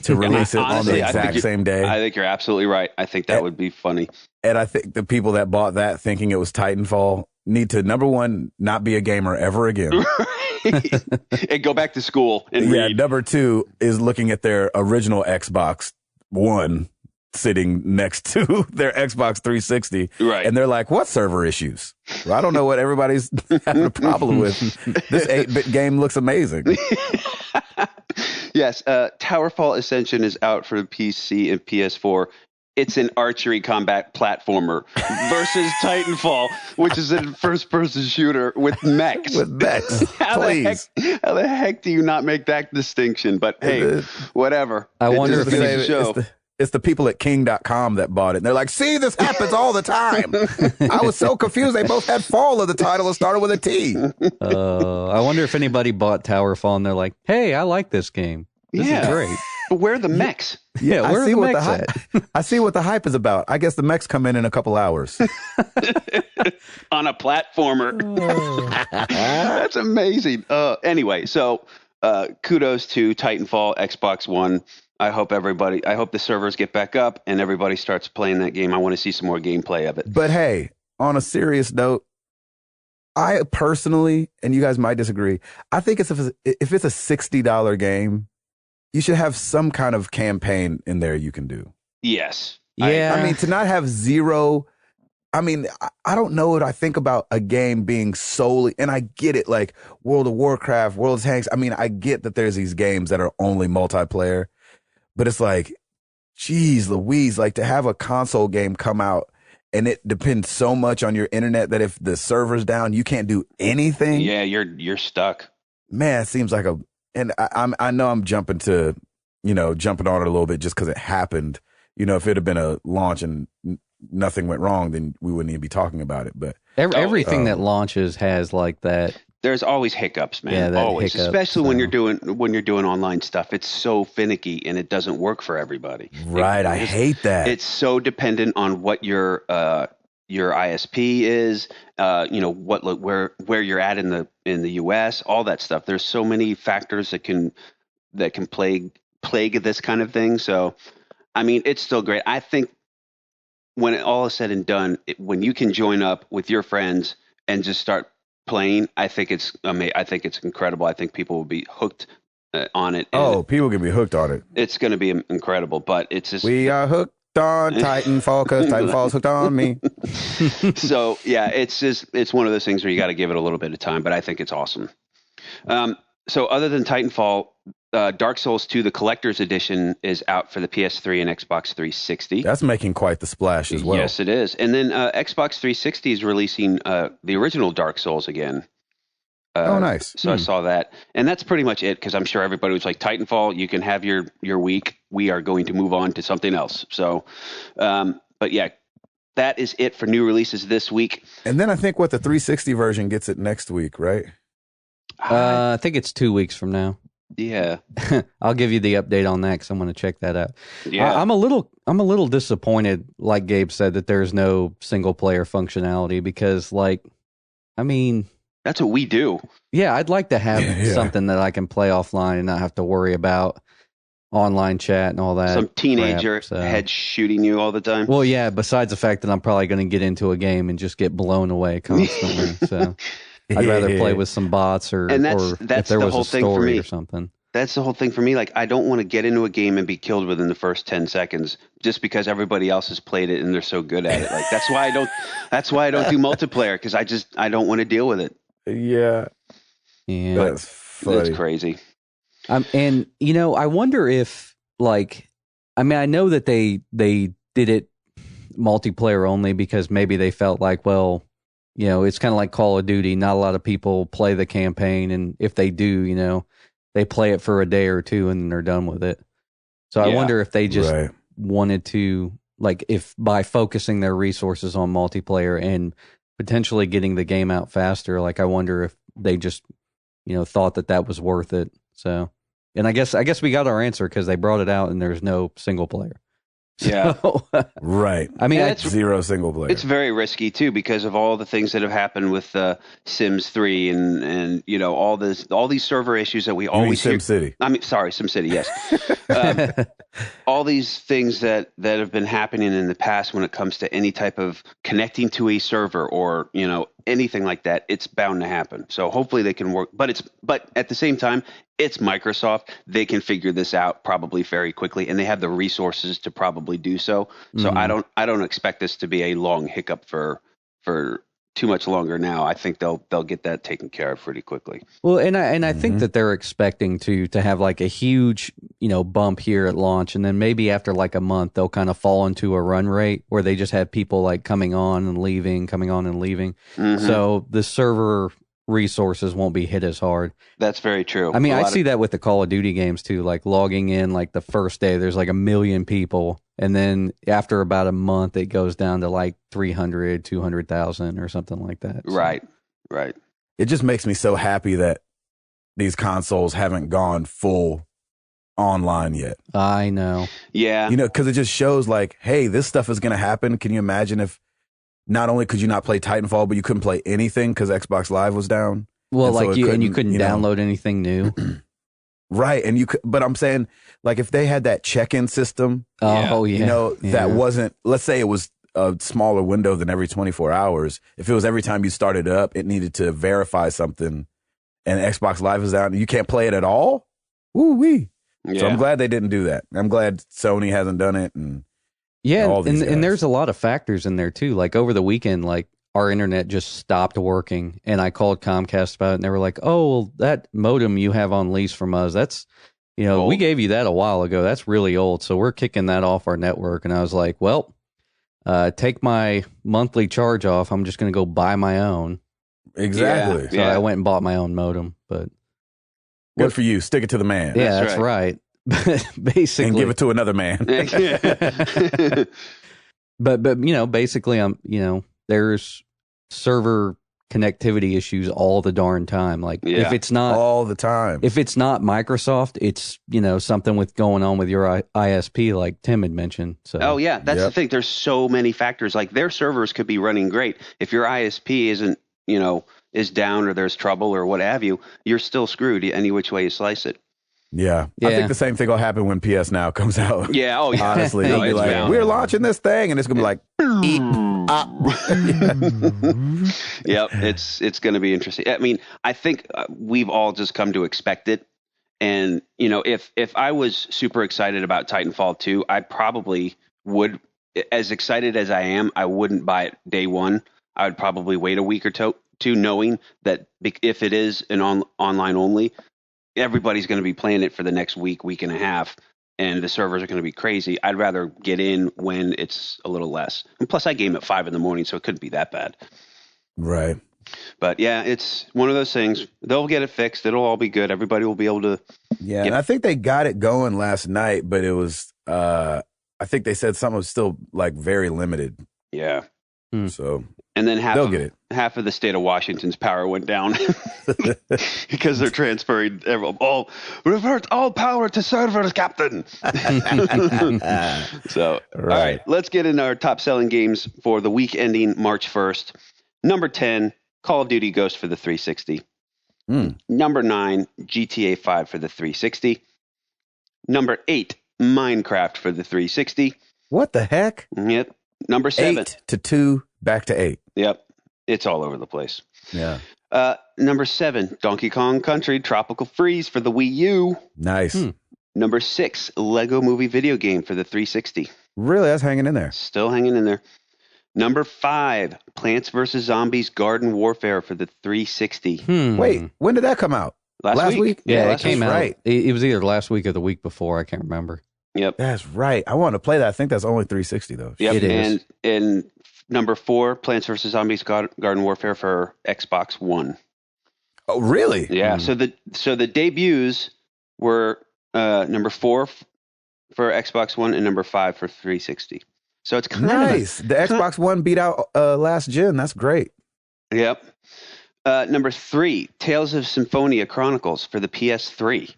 Speaker 1: to release it
Speaker 2: honestly,
Speaker 1: on the exact same day.
Speaker 2: I think you're absolutely right. I think that would be funny.
Speaker 1: And I think the people that bought that thinking it was Titanfall need to, number one, not be a gamer ever again.
Speaker 2: And go back to school and read.
Speaker 1: Number two is looking at their original Xbox One sitting next to their Xbox 360.
Speaker 2: Right.
Speaker 1: And they're like, what server issues? Well, I don't know what everybody's having a problem with. This 8-bit game looks amazing.
Speaker 2: Yes. Towerfall Ascension is out for the PC and PS4. It's an archery combat platformer versus Titanfall, which is a first-person shooter with mechs. How the heck do you not make that distinction? But hey, whatever.
Speaker 3: I wonder if
Speaker 1: it's the people at King.com that bought it. And they're like, see, this happens all the time. I was so confused. They both had fall of the title and started with a T.
Speaker 3: I wonder if anybody bought Towerfall and they're like, hey, I like this game. This is great.
Speaker 2: But where are the mechs?
Speaker 3: Yeah, where are the mechs at?
Speaker 1: I see what the hype is about. I guess the mechs come in a couple hours.
Speaker 2: On a platformer. That's amazing. Anyway, so kudos to Titanfall, Xbox One. I hope the servers get back up and everybody starts playing that game. I want to see some more gameplay of it.
Speaker 1: But hey, on a serious note, I personally, and you guys might disagree, I think if it's a $60 game, you should have some kind of campaign in there you can do.
Speaker 2: Yes.
Speaker 3: Yeah.
Speaker 1: I mean, to not have zero, I mean, I don't know what I think about a game being solely, and I get it, like World of Warcraft, World of Tanks. I mean, I get that there's these games that are only multiplayer, but it's like, geez Louise, like to have a console game come out and it depends so much on your internet that if the server's down, you can't do anything.
Speaker 2: Yeah, you're stuck.
Speaker 1: Man, it seems like and I know I'm jumping on it a little bit just because it happened. If it had been a launch and nothing went wrong, then we wouldn't even be talking about it. But
Speaker 3: everything that launches has like that.
Speaker 2: There's always hiccups, man.
Speaker 3: Yeah,
Speaker 2: always,
Speaker 3: hiccup,
Speaker 2: especially when you're doing online stuff. It's so finicky and it doesn't work for everybody.
Speaker 1: Right, I hate that.
Speaker 2: It's so dependent on what your ISP is, where you're at in the US, all that stuff. There's so many factors that can plague this kind of thing. So, I mean, it's still great. I think when it all is said and done, when you can join up with your friends and just start playing, I think it's incredible. I think people will be hooked on it.
Speaker 1: People can be hooked on it.
Speaker 2: It's going to be incredible, but it's just
Speaker 1: we are hooked on Titanfall because Titanfall's hooked on me.
Speaker 2: So yeah, it's one of those things where you got to give it a little bit of time, but I think it's awesome. So other than Titanfall, Dark Souls 2, the Collector's Edition, is out for the PS3 and Xbox 360.
Speaker 1: That's making quite the splash as well.
Speaker 2: Yes, it is. And then Xbox 360 is releasing the original Dark Souls again.
Speaker 1: Oh, nice.
Speaker 2: So I saw that. And that's pretty much it, because I'm sure everybody was like, Titanfall, you can have your week. We are going to move on to something else. So, but yeah, that is it for new releases this week.
Speaker 1: And then I think the 360 version gets it next week, right?
Speaker 3: I think it's 2 weeks from now.
Speaker 2: Yeah.
Speaker 3: I'll give you the update on that because I'm going to check that out.
Speaker 2: Yeah.
Speaker 3: I'm a little disappointed, like Gabe said, that there's no single player functionality because,
Speaker 2: that's what we do.
Speaker 3: Yeah, I'd like to have something that I can play offline and not have to worry about online chat and all that.
Speaker 2: Some teenager head shooting you all the time.
Speaker 3: Well, yeah, besides the fact that I'm probably going to get into a game and just get blown away constantly. So I'd rather play with some bots or if there was a story or something.
Speaker 2: That's the whole thing for me. Like, I don't want to get into a game and be killed within the first 10 seconds just because everybody else has played it and they're so good at it. Like, that's why I don't do multiplayer, because I don't want to deal with it.
Speaker 1: Yeah. That's funny.
Speaker 2: It's crazy.
Speaker 3: And I wonder if I know that they did it multiplayer only because maybe they felt like, well, it's kind of like Call of Duty. Not a lot of people play the campaign, and if they do, they play it for a day or two and then they're done with it. So I wonder if they just wanted to, like, if by focusing their resources on multiplayer and potentially getting the game out faster, like, I wonder if they just, thought that was worth it. So, and I guess we got our answer because they brought it out and there's no single player.
Speaker 2: Yeah.
Speaker 1: Right.
Speaker 3: I mean,
Speaker 2: it's
Speaker 1: zero single player.
Speaker 2: It's very risky too because of all the things that have happened with Sims 3 and all these server issues that we always hear.
Speaker 1: SimCity.
Speaker 2: I mean, sorry, SimCity. Yes. All these things that have been happening in the past when it comes to any type of connecting to a server or anything like that, it's bound to happen. So hopefully they can work. But at the same time, it's Microsoft. They can figure this out probably very quickly, and they have the resources to probably do so. So I don't expect this to be a long hiccup for too much longer now. I think they'll get that taken care of pretty quickly.
Speaker 3: Well, and I think that they're expecting to have like a huge bump here at launch, and then maybe after like a month they'll kind of fall into a run rate where they just have people like coming on and leaving. So the server resources won't be hit as hard.
Speaker 2: That's very true.
Speaker 3: I mean, I see that with the Call of Duty games too, like logging in like the first day there's like 1 million people, and then after about a month it goes down to like 300, 200,000 or something like that. So.
Speaker 2: Right.
Speaker 1: It just makes me so happy that these consoles haven't gone full online yet.
Speaker 3: I know.
Speaker 2: Yeah.
Speaker 1: Because it just shows like, hey, this stuff is going to happen. Can you imagine if not only could you not play Titanfall, but you couldn't play anything because Xbox Live was down?
Speaker 3: Well, and you couldn't download anything new.
Speaker 1: Right. And you could, but I'm saying, like, if they had that check-in system, that wasn't, let's say it was a smaller window than every 24 hours. If it was every time you started up, it needed to verify something, and Xbox Live is down and you can't play it at all. Woo-wee. Yeah. So I'm glad they didn't do that. I'm glad Sony hasn't done it. And
Speaker 3: and there's a lot of factors in there too. Like over the weekend, like our internet just stopped working, and I called Comcast about it, and they were like, "Oh, well, that modem you have on lease from us, that's we gave you that a while ago. That's really old, so we're kicking that off our network." And I was like, "Well, take my monthly charge off. I'm just going to go buy my own."
Speaker 1: Exactly.
Speaker 3: So I went and bought my own modem, but
Speaker 1: good for you. Stick it to the man.
Speaker 3: Yeah, that's right. Basically,
Speaker 1: and give it to another man.
Speaker 3: but basically, there's server connectivity issues all the darn time. Like if it's not
Speaker 1: all the time,
Speaker 3: if it's not Microsoft, it's something with going on with your ISP, like Tim had mentioned. So
Speaker 2: that's the thing. There's so many factors. Like their servers could be running great. If your ISP isn't is down or there's trouble or what have you, you're still screwed any which way you slice it.
Speaker 1: Yeah. I think the same thing will happen when PS Now comes out.
Speaker 2: Yeah. Oh, yeah.
Speaker 1: Honestly, they'll be like, we're launching this thing, and it's gonna be like,
Speaker 2: Yep. It's gonna be interesting. I mean, I think we've all just come to expect it. And if I was super excited about Titanfall 2, I probably would. As excited as I am, I wouldn't buy it day one. I would probably wait a week or two, knowing that if it is an online only, everybody's going to be playing it for the next week and a half, and the servers are going to be crazy. I'd rather get in when it's a little less. And plus, I game at 5 a.m, so it couldn't be that bad.
Speaker 1: Right.
Speaker 2: But yeah, it's one of those things. They'll get it fixed. It'll all be good. Everybody will be able to.
Speaker 1: Yeah, and I think they got it going last night, but it was. I think they said something was still like very limited.
Speaker 2: Yeah.
Speaker 1: So.
Speaker 2: And then
Speaker 1: they'll get it.
Speaker 2: Half of the state of Washington's power went down because they're transferring revert all power to servers, Captain. So, all right, let's get in our top selling games for the week ending March 1st. Number 10, Call of Duty Ghost for the 360. Number 9, GTA 5 for the 360. Number 8, Minecraft for the 360.
Speaker 1: What the heck?
Speaker 2: Yep. Number 7.
Speaker 1: 8 to 2, back to 8.
Speaker 2: Yep. It's all over the place.
Speaker 1: Yeah.
Speaker 2: Number 7, Donkey Kong Country Tropical Freeze for the Wii U.
Speaker 1: Nice.
Speaker 2: Number 6, Lego Movie video game for the 360.
Speaker 1: Really? That's hanging in there.
Speaker 2: Still hanging in there. Number 5, Plants vs. Zombies Garden Warfare for the 360.
Speaker 1: Wait, when did that come out?
Speaker 2: Last week?
Speaker 3: Yeah, it came out.
Speaker 1: Right.
Speaker 3: It was either last week or the week before. I can't remember.
Speaker 2: Yep.
Speaker 1: That's right. I want to play that. I think that's only 360 though.
Speaker 2: Yep.
Speaker 3: It is.
Speaker 2: And number 4, Plants vs. Zombies Garden Warfare for Xbox One.
Speaker 1: Oh, really?
Speaker 2: Yeah. So the debuts were number 4 for Xbox One and number 5 for 360. So it's kind
Speaker 1: Nice.
Speaker 2: of
Speaker 1: The Xbox One beat out last gen. That's great.
Speaker 2: Yep. Number 3, Tales of Symphonia Chronicles for the PS3.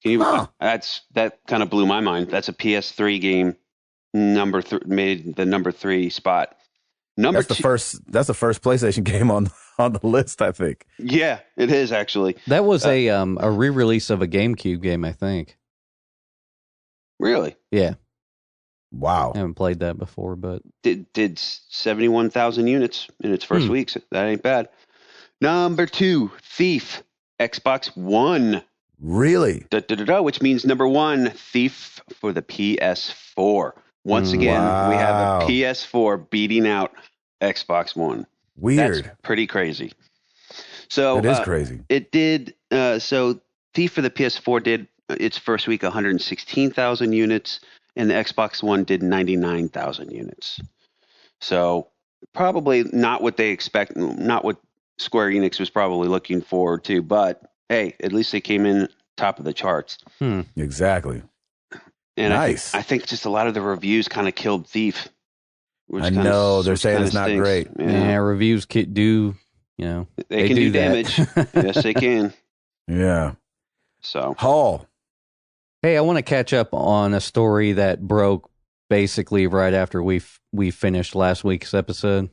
Speaker 2: That kind of blew my mind. That's a PS3 game. Made the number 3 spot. That's the first PlayStation game on the list, I think. Yeah, it is actually.
Speaker 3: That was a re-release of a GameCube game, I think.
Speaker 2: Really?
Speaker 3: Yeah.
Speaker 1: Wow.
Speaker 3: I haven't played that before, but
Speaker 2: did 71,000 units in its first week. So that ain't bad. Number 2, Thief, Xbox One.
Speaker 1: Really?
Speaker 2: Which means number 1, Thief for the PS4. Once again, we have a PS4 beating out Xbox One.
Speaker 1: Weird.
Speaker 2: That's pretty crazy. So
Speaker 1: it is crazy.
Speaker 2: It did. So Thief for the PS4 did its first week 116,000 units, and the Xbox One did 99,000 units. So probably not what they expect, not what Square Enix was probably looking forward to. But hey, at least they came in top of the charts.
Speaker 1: Exactly.
Speaker 2: And
Speaker 1: nice.
Speaker 2: I think just a lot of the reviews kind of killed Thief.
Speaker 1: I know they're saying it's not great.
Speaker 3: Yeah, reviews do,
Speaker 2: they can do damage. Yes, they can.
Speaker 1: Yeah.
Speaker 2: So
Speaker 1: Hall.
Speaker 3: Hey, I want to catch up on a story that broke basically right after we finished last week's episode.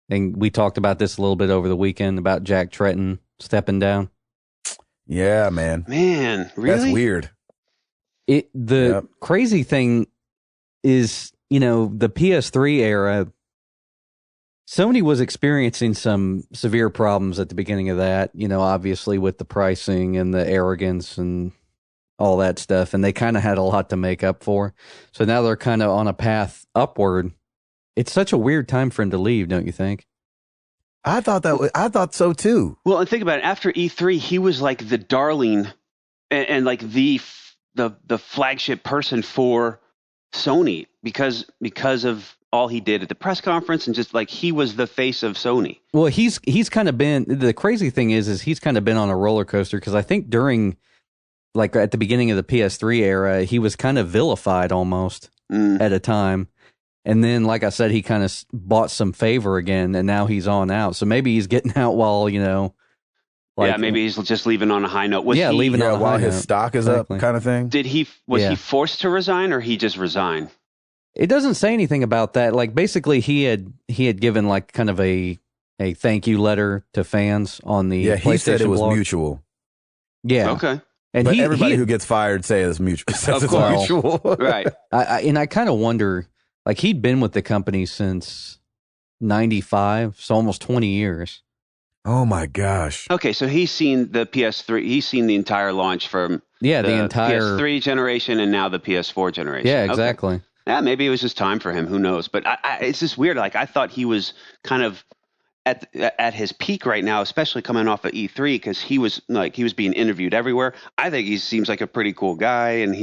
Speaker 3: And we talked about this a little bit over the weekend about Jack Tretton stepping down.
Speaker 1: Yeah, man.
Speaker 2: Man, really?
Speaker 1: That's weird.
Speaker 3: The crazy thing is, the PS3 era, Sony was experiencing some severe problems at the beginning of that, obviously with the pricing and the arrogance and all that stuff. And they kind of had a lot to make up for. So now they're kind of on a path upward. It's such a weird time for him to leave, don't you think?
Speaker 1: I thought so too.
Speaker 2: Well, and think about it. After E3, he was like the darling and like the flagship person for Sony because of all he did at the press conference and just like he was the face of Sony.
Speaker 3: Well, he's kind of been, the crazy thing is he's kind of been on a roller coaster because I think during, like at the beginning of the PS3 era, he was kind of vilified almost at a time. And then, like I said, he kind of bought some favor again, and now he's on out. So maybe he's getting out while,
Speaker 2: maybe he's just leaving on a high note.
Speaker 3: Leaving on a
Speaker 1: while
Speaker 3: high
Speaker 1: his
Speaker 3: note.
Speaker 1: stock is up, kind of thing.
Speaker 2: Was he forced to resign, or he just resigned?
Speaker 3: It doesn't say anything about that. Like basically, he had given like kind of a thank you letter to fans on the
Speaker 1: he said it was
Speaker 3: blog.
Speaker 1: Mutual.
Speaker 3: Yeah.
Speaker 2: Okay.
Speaker 3: And
Speaker 1: but everybody who gets fired say it's mutual.
Speaker 2: Of course.
Speaker 1: Mutual.
Speaker 2: Right.
Speaker 3: I kind of wonder. Like, he'd been with the company since 95, so almost 20 years.
Speaker 1: Oh, my gosh.
Speaker 2: Okay, so he's seen the PS3. He's seen the entire launch from
Speaker 3: the entire
Speaker 2: PS3 generation and now the PS4 generation.
Speaker 3: Yeah, exactly.
Speaker 2: Okay. Yeah, maybe it was just time for him. Who knows? But it's just weird. Like, I thought he was kind of at his peak right now, especially coming off of E3, because he was being interviewed everywhere. I think he seems like a pretty cool guy, and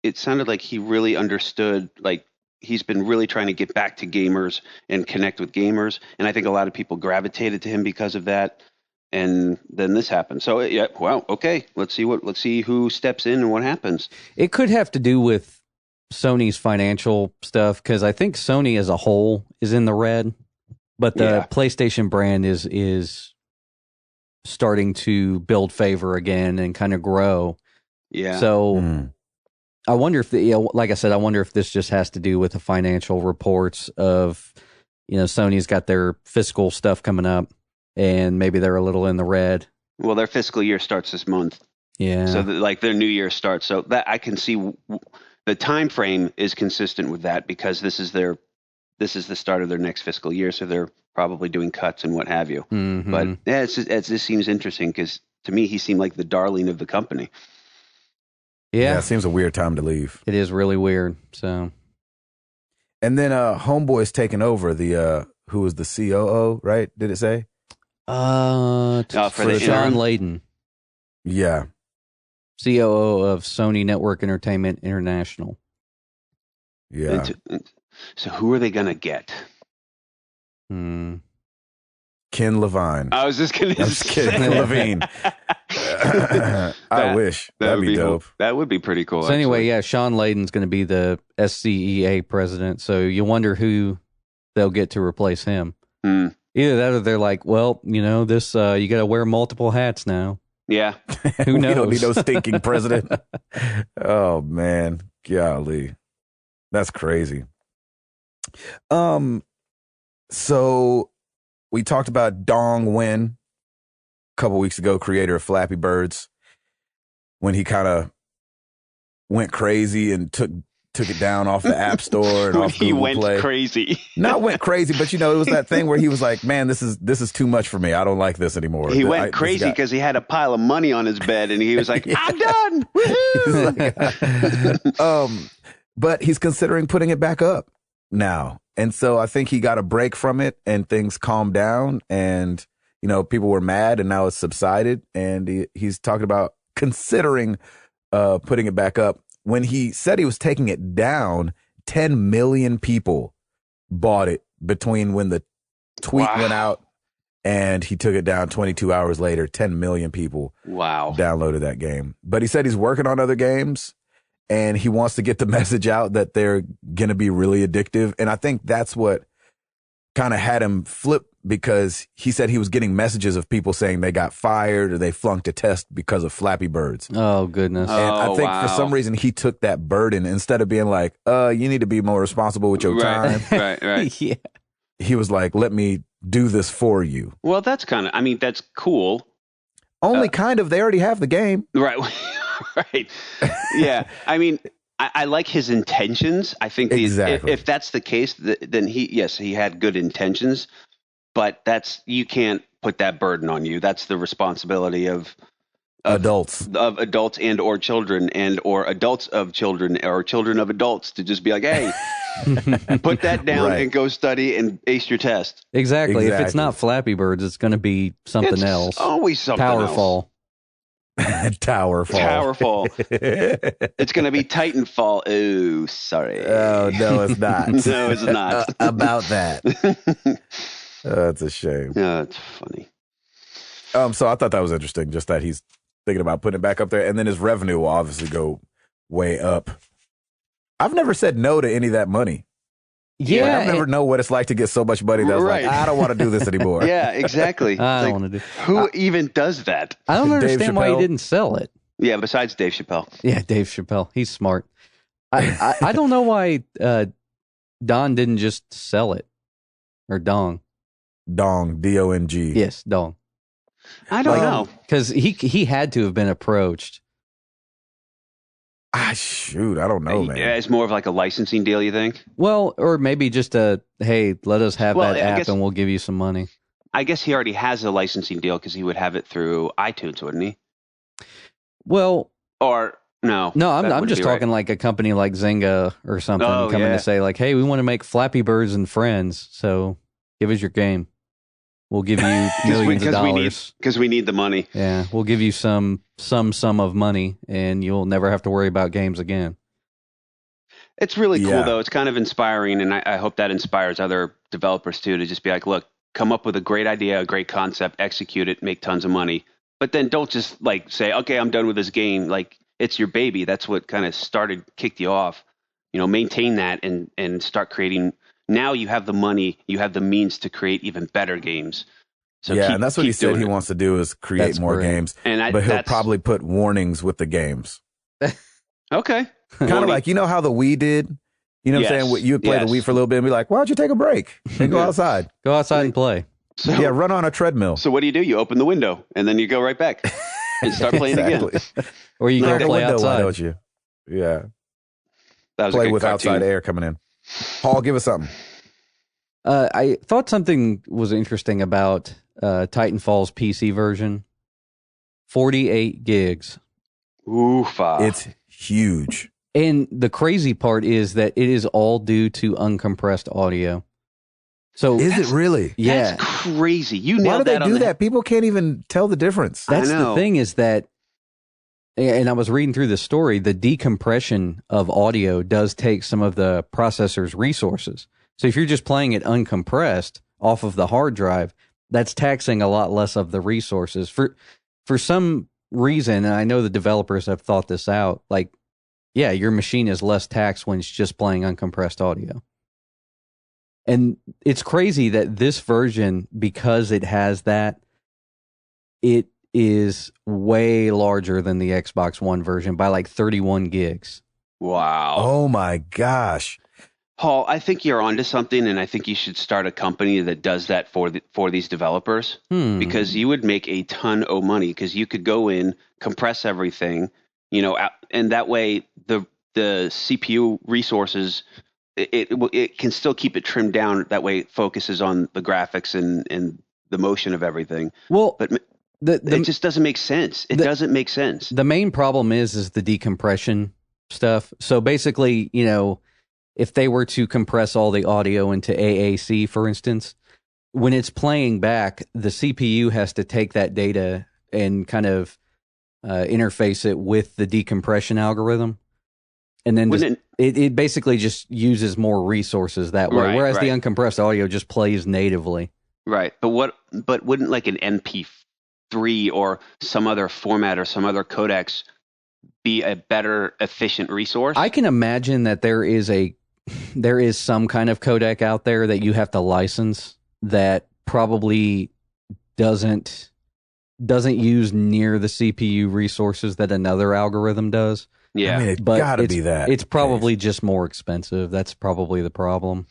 Speaker 2: it sounded like he really understood, like he's been really trying to get back to gamers and connect with gamers. And I think a lot of people gravitated to him because of that. And then this happened. So okay. Let's see who steps in and what happens.
Speaker 3: It could have to do with Sony's financial stuff, because I think Sony as a whole is in the red, but the PlayStation brand is starting to build favor again and kind of grow.
Speaker 2: Yeah.
Speaker 3: So I wonder if like I said, I wonder if this just has to do with the financial reports of, Sony's got their fiscal stuff coming up and maybe they're a little in the red.
Speaker 2: Well, their fiscal year starts this month.
Speaker 3: Yeah.
Speaker 2: So their new year starts. So that I can see the time frame is consistent with that because this is the start of their next fiscal year. So they're probably doing cuts and what have you.
Speaker 3: Mm-hmm.
Speaker 2: But it just seems interesting because to me, he seemed like the darling of the company.
Speaker 1: Yeah, it seems a weird time to leave.
Speaker 3: It is really weird. So,
Speaker 1: and then Homeboy's taking over who was the COO, right? Did it say?
Speaker 2: For
Speaker 3: Sean Layden.
Speaker 1: Yeah,
Speaker 3: COO of Sony Network Entertainment International.
Speaker 1: Yeah.
Speaker 2: So who are they going to get?
Speaker 1: Ken Levine.
Speaker 2: I was just going to
Speaker 1: I'm just kidding. Ken Levine. I wish. That'd be dope.
Speaker 2: That would be pretty cool.
Speaker 3: So anyway, yeah, Sean Layden's going to be the SCEA president. So you wonder who they'll get to replace him. Either that or they're like, well, this you got to wear multiple hats now.
Speaker 2: Yeah.
Speaker 3: Who knows?
Speaker 1: We don't need no stinking president. Oh, man. Golly. That's crazy. So we talked about Dong Nguyen a couple weeks ago, creator of Flappy Birds, when he kind of went crazy and took it down off the App Store and off Google
Speaker 2: He went
Speaker 1: Play.
Speaker 2: crazy.
Speaker 1: Not went crazy, but it was that thing where he was like, "Man, this is too much for me. I don't like this anymore."
Speaker 2: He went crazy because he had a pile of money on his bed, and he was like, "I'm done." Woohoo!
Speaker 1: But he's considering putting it back up now, and so I think he got a break from it, and things calmed down, and people were mad, and now it's subsided, and he's talking about considering putting it back up. When he said he was taking it down, 10 million people bought it between when the tweet went out and he took it down 22 hours later. 10 million people downloaded that game. But he said he's working on other games and he wants to get the message out that they're going to be really addictive. And I think that's what kind of had him flip, because he said he was getting messages of people saying they got fired or they flunked a test because of Flappy Birds.
Speaker 3: Oh, goodness.
Speaker 1: And I think for some reason he took that burden instead of being like, you need to be more responsible with your time.
Speaker 2: Right.
Speaker 3: Yeah.
Speaker 1: He was like, let me do this for you.
Speaker 2: Well, that's that's cool.
Speaker 1: Only kind of. They already have the game.
Speaker 2: Right. Right. Yeah. I like his intentions. I think
Speaker 1: Exactly.
Speaker 2: if that's the case, then he had good intentions, but you can't put that burden on you. That's the responsibility of
Speaker 1: adults
Speaker 2: and or children or adults of children or children of adults to just be like, hey, put that down and go study and ace your test.
Speaker 3: Exactly. If it's not Flappy Birds, it's going to be something else.
Speaker 2: Always something
Speaker 3: Towerfall.
Speaker 2: else.
Speaker 1: Towerfall.
Speaker 2: It's going to be Titanfall. Oh, sorry.
Speaker 1: Oh, no, it's not.
Speaker 2: No, it's not.
Speaker 1: About that. That's a shame.
Speaker 2: Yeah, it's funny.
Speaker 1: So I thought that was interesting, just that he's thinking about putting it back up there, and then his revenue will obviously go way up. I've never said no to any of that money.
Speaker 3: Yeah,
Speaker 1: I never know what it's like to get so much money that I was like, I don't want to do this anymore.
Speaker 2: Yeah, exactly.
Speaker 3: I don't want to do.
Speaker 2: Who even does that?
Speaker 3: I don't understand why he didn't sell it.
Speaker 2: Yeah, besides Dave Chappelle.
Speaker 3: Yeah, Dave Chappelle. He's smart. I don't know why Don didn't just sell it. Or Dong.
Speaker 1: Dong, D-O-N-G.
Speaker 3: Yes, Dong.
Speaker 2: I don't know.
Speaker 3: Because he had to have been approached.
Speaker 1: Shoot, I don't know, man.
Speaker 2: Yeah, it's more of like a licensing deal, you think?
Speaker 3: Well, or maybe just hey, let us have that app and we'll give you some money.
Speaker 2: I guess he already has a licensing deal because he would have it through iTunes, wouldn't he?
Speaker 3: Well,
Speaker 2: or no,
Speaker 3: I'm just talking like a company like Zynga or something coming to say like, hey, we want to make Flappy Birds and Friends, so give us your game. We'll give you millions of dollars.
Speaker 2: Because we need the money.
Speaker 3: Yeah, we'll give you some sum of money, and you'll never have to worry about games again.
Speaker 2: It's really cool, though. It's kind of inspiring, and I hope that inspires other developers, too, to just be like, look, come up with a great idea, a great concept, execute it, make tons of money. But then don't just, like, say, okay, I'm done with this game. Like, it's your baby. That's what kind of kicked you off. Maintain that and start creating. Now you have the money, you have the means to create even better games. So
Speaker 1: and that's what he said he wants to do is create more games. But he'll probably put warnings with the games.
Speaker 2: Okay.
Speaker 1: Kind of like, how the Wii did? You know what I'm saying? You would play the Wii for a little bit and be like, why don't you take a break and go outside?
Speaker 3: Go outside and play.
Speaker 1: So, run on a treadmill.
Speaker 2: So what do? You open the window and then you go right back and start playing again.
Speaker 3: Or you go play outside.
Speaker 1: Why don't you? Yeah.
Speaker 2: That was
Speaker 1: play with outside air coming in. Paul, give us something.
Speaker 3: I thought something was interesting about Titanfall's PC version. 48 gigs.
Speaker 2: Oofa.
Speaker 1: It's huge.
Speaker 3: And the crazy part is that it is all due to uncompressed audio. So
Speaker 1: is it really?
Speaker 3: Yeah.
Speaker 2: That's crazy. You
Speaker 1: Why
Speaker 2: nailed
Speaker 1: do
Speaker 2: that
Speaker 1: they do that? People can't even tell the difference.
Speaker 3: That's the thing, is that and I was reading through the story, the decompression of audio does take some of the processor's resources. So if you're just playing it uncompressed off of the hard drive, that's taxing a lot less of the resources. For some reason, and I know the developers have thought this out, like, yeah, your machine is less taxed when it's just playing uncompressed audio. And it's crazy that this version, because it has that, it is way larger than the Xbox One version by like 31 gigs.
Speaker 2: Wow.
Speaker 1: Oh my gosh.
Speaker 2: Paul, I think you're onto something, and I think you should start a company that does that for these developers, because you would make a ton of money, because you could go in, compress everything, and that way the CPU resources, it can still keep it trimmed down. That way it focuses on the graphics and the motion of everything.
Speaker 3: Well,
Speaker 2: but it just doesn't make sense. It doesn't make sense.
Speaker 3: The main problem is the decompression stuff. So basically, if they were to compress all the audio into AAC, for instance, when it's playing back, the CPU has to take that data and kind of interface it with the decompression algorithm. And then it basically just uses more resources that way, whereas the uncompressed audio just plays natively.
Speaker 2: Right. But wouldn't like an MP3 or some other format or some other codecs be a better efficient resource?
Speaker 3: I can imagine that there is some kind of codec out there that you have to license that probably doesn't use near the CPU resources that another algorithm does.
Speaker 2: Yeah,
Speaker 1: I mean, it's got to be that.
Speaker 3: It's probably just more expensive. That's probably the problem.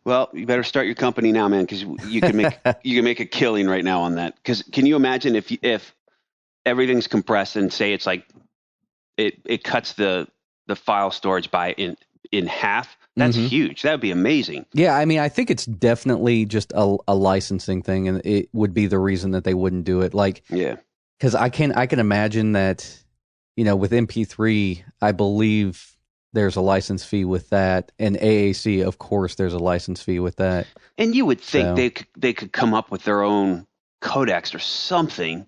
Speaker 2: Well, you better start your company now, man, because you can make a killing right now on that. Because can you imagine if everything's compressed and say it's like it cuts the file storage by in half? That's huge. That would be amazing.
Speaker 3: Yeah, I mean, I think it's definitely just a licensing thing, and it would be the reason that they wouldn't do it. Like, yeah, because I can imagine that, with MP3, I believe there's a license fee with that, and AAC, of course, there's a license fee with that.
Speaker 2: And you would think they could come up with their own codecs or something.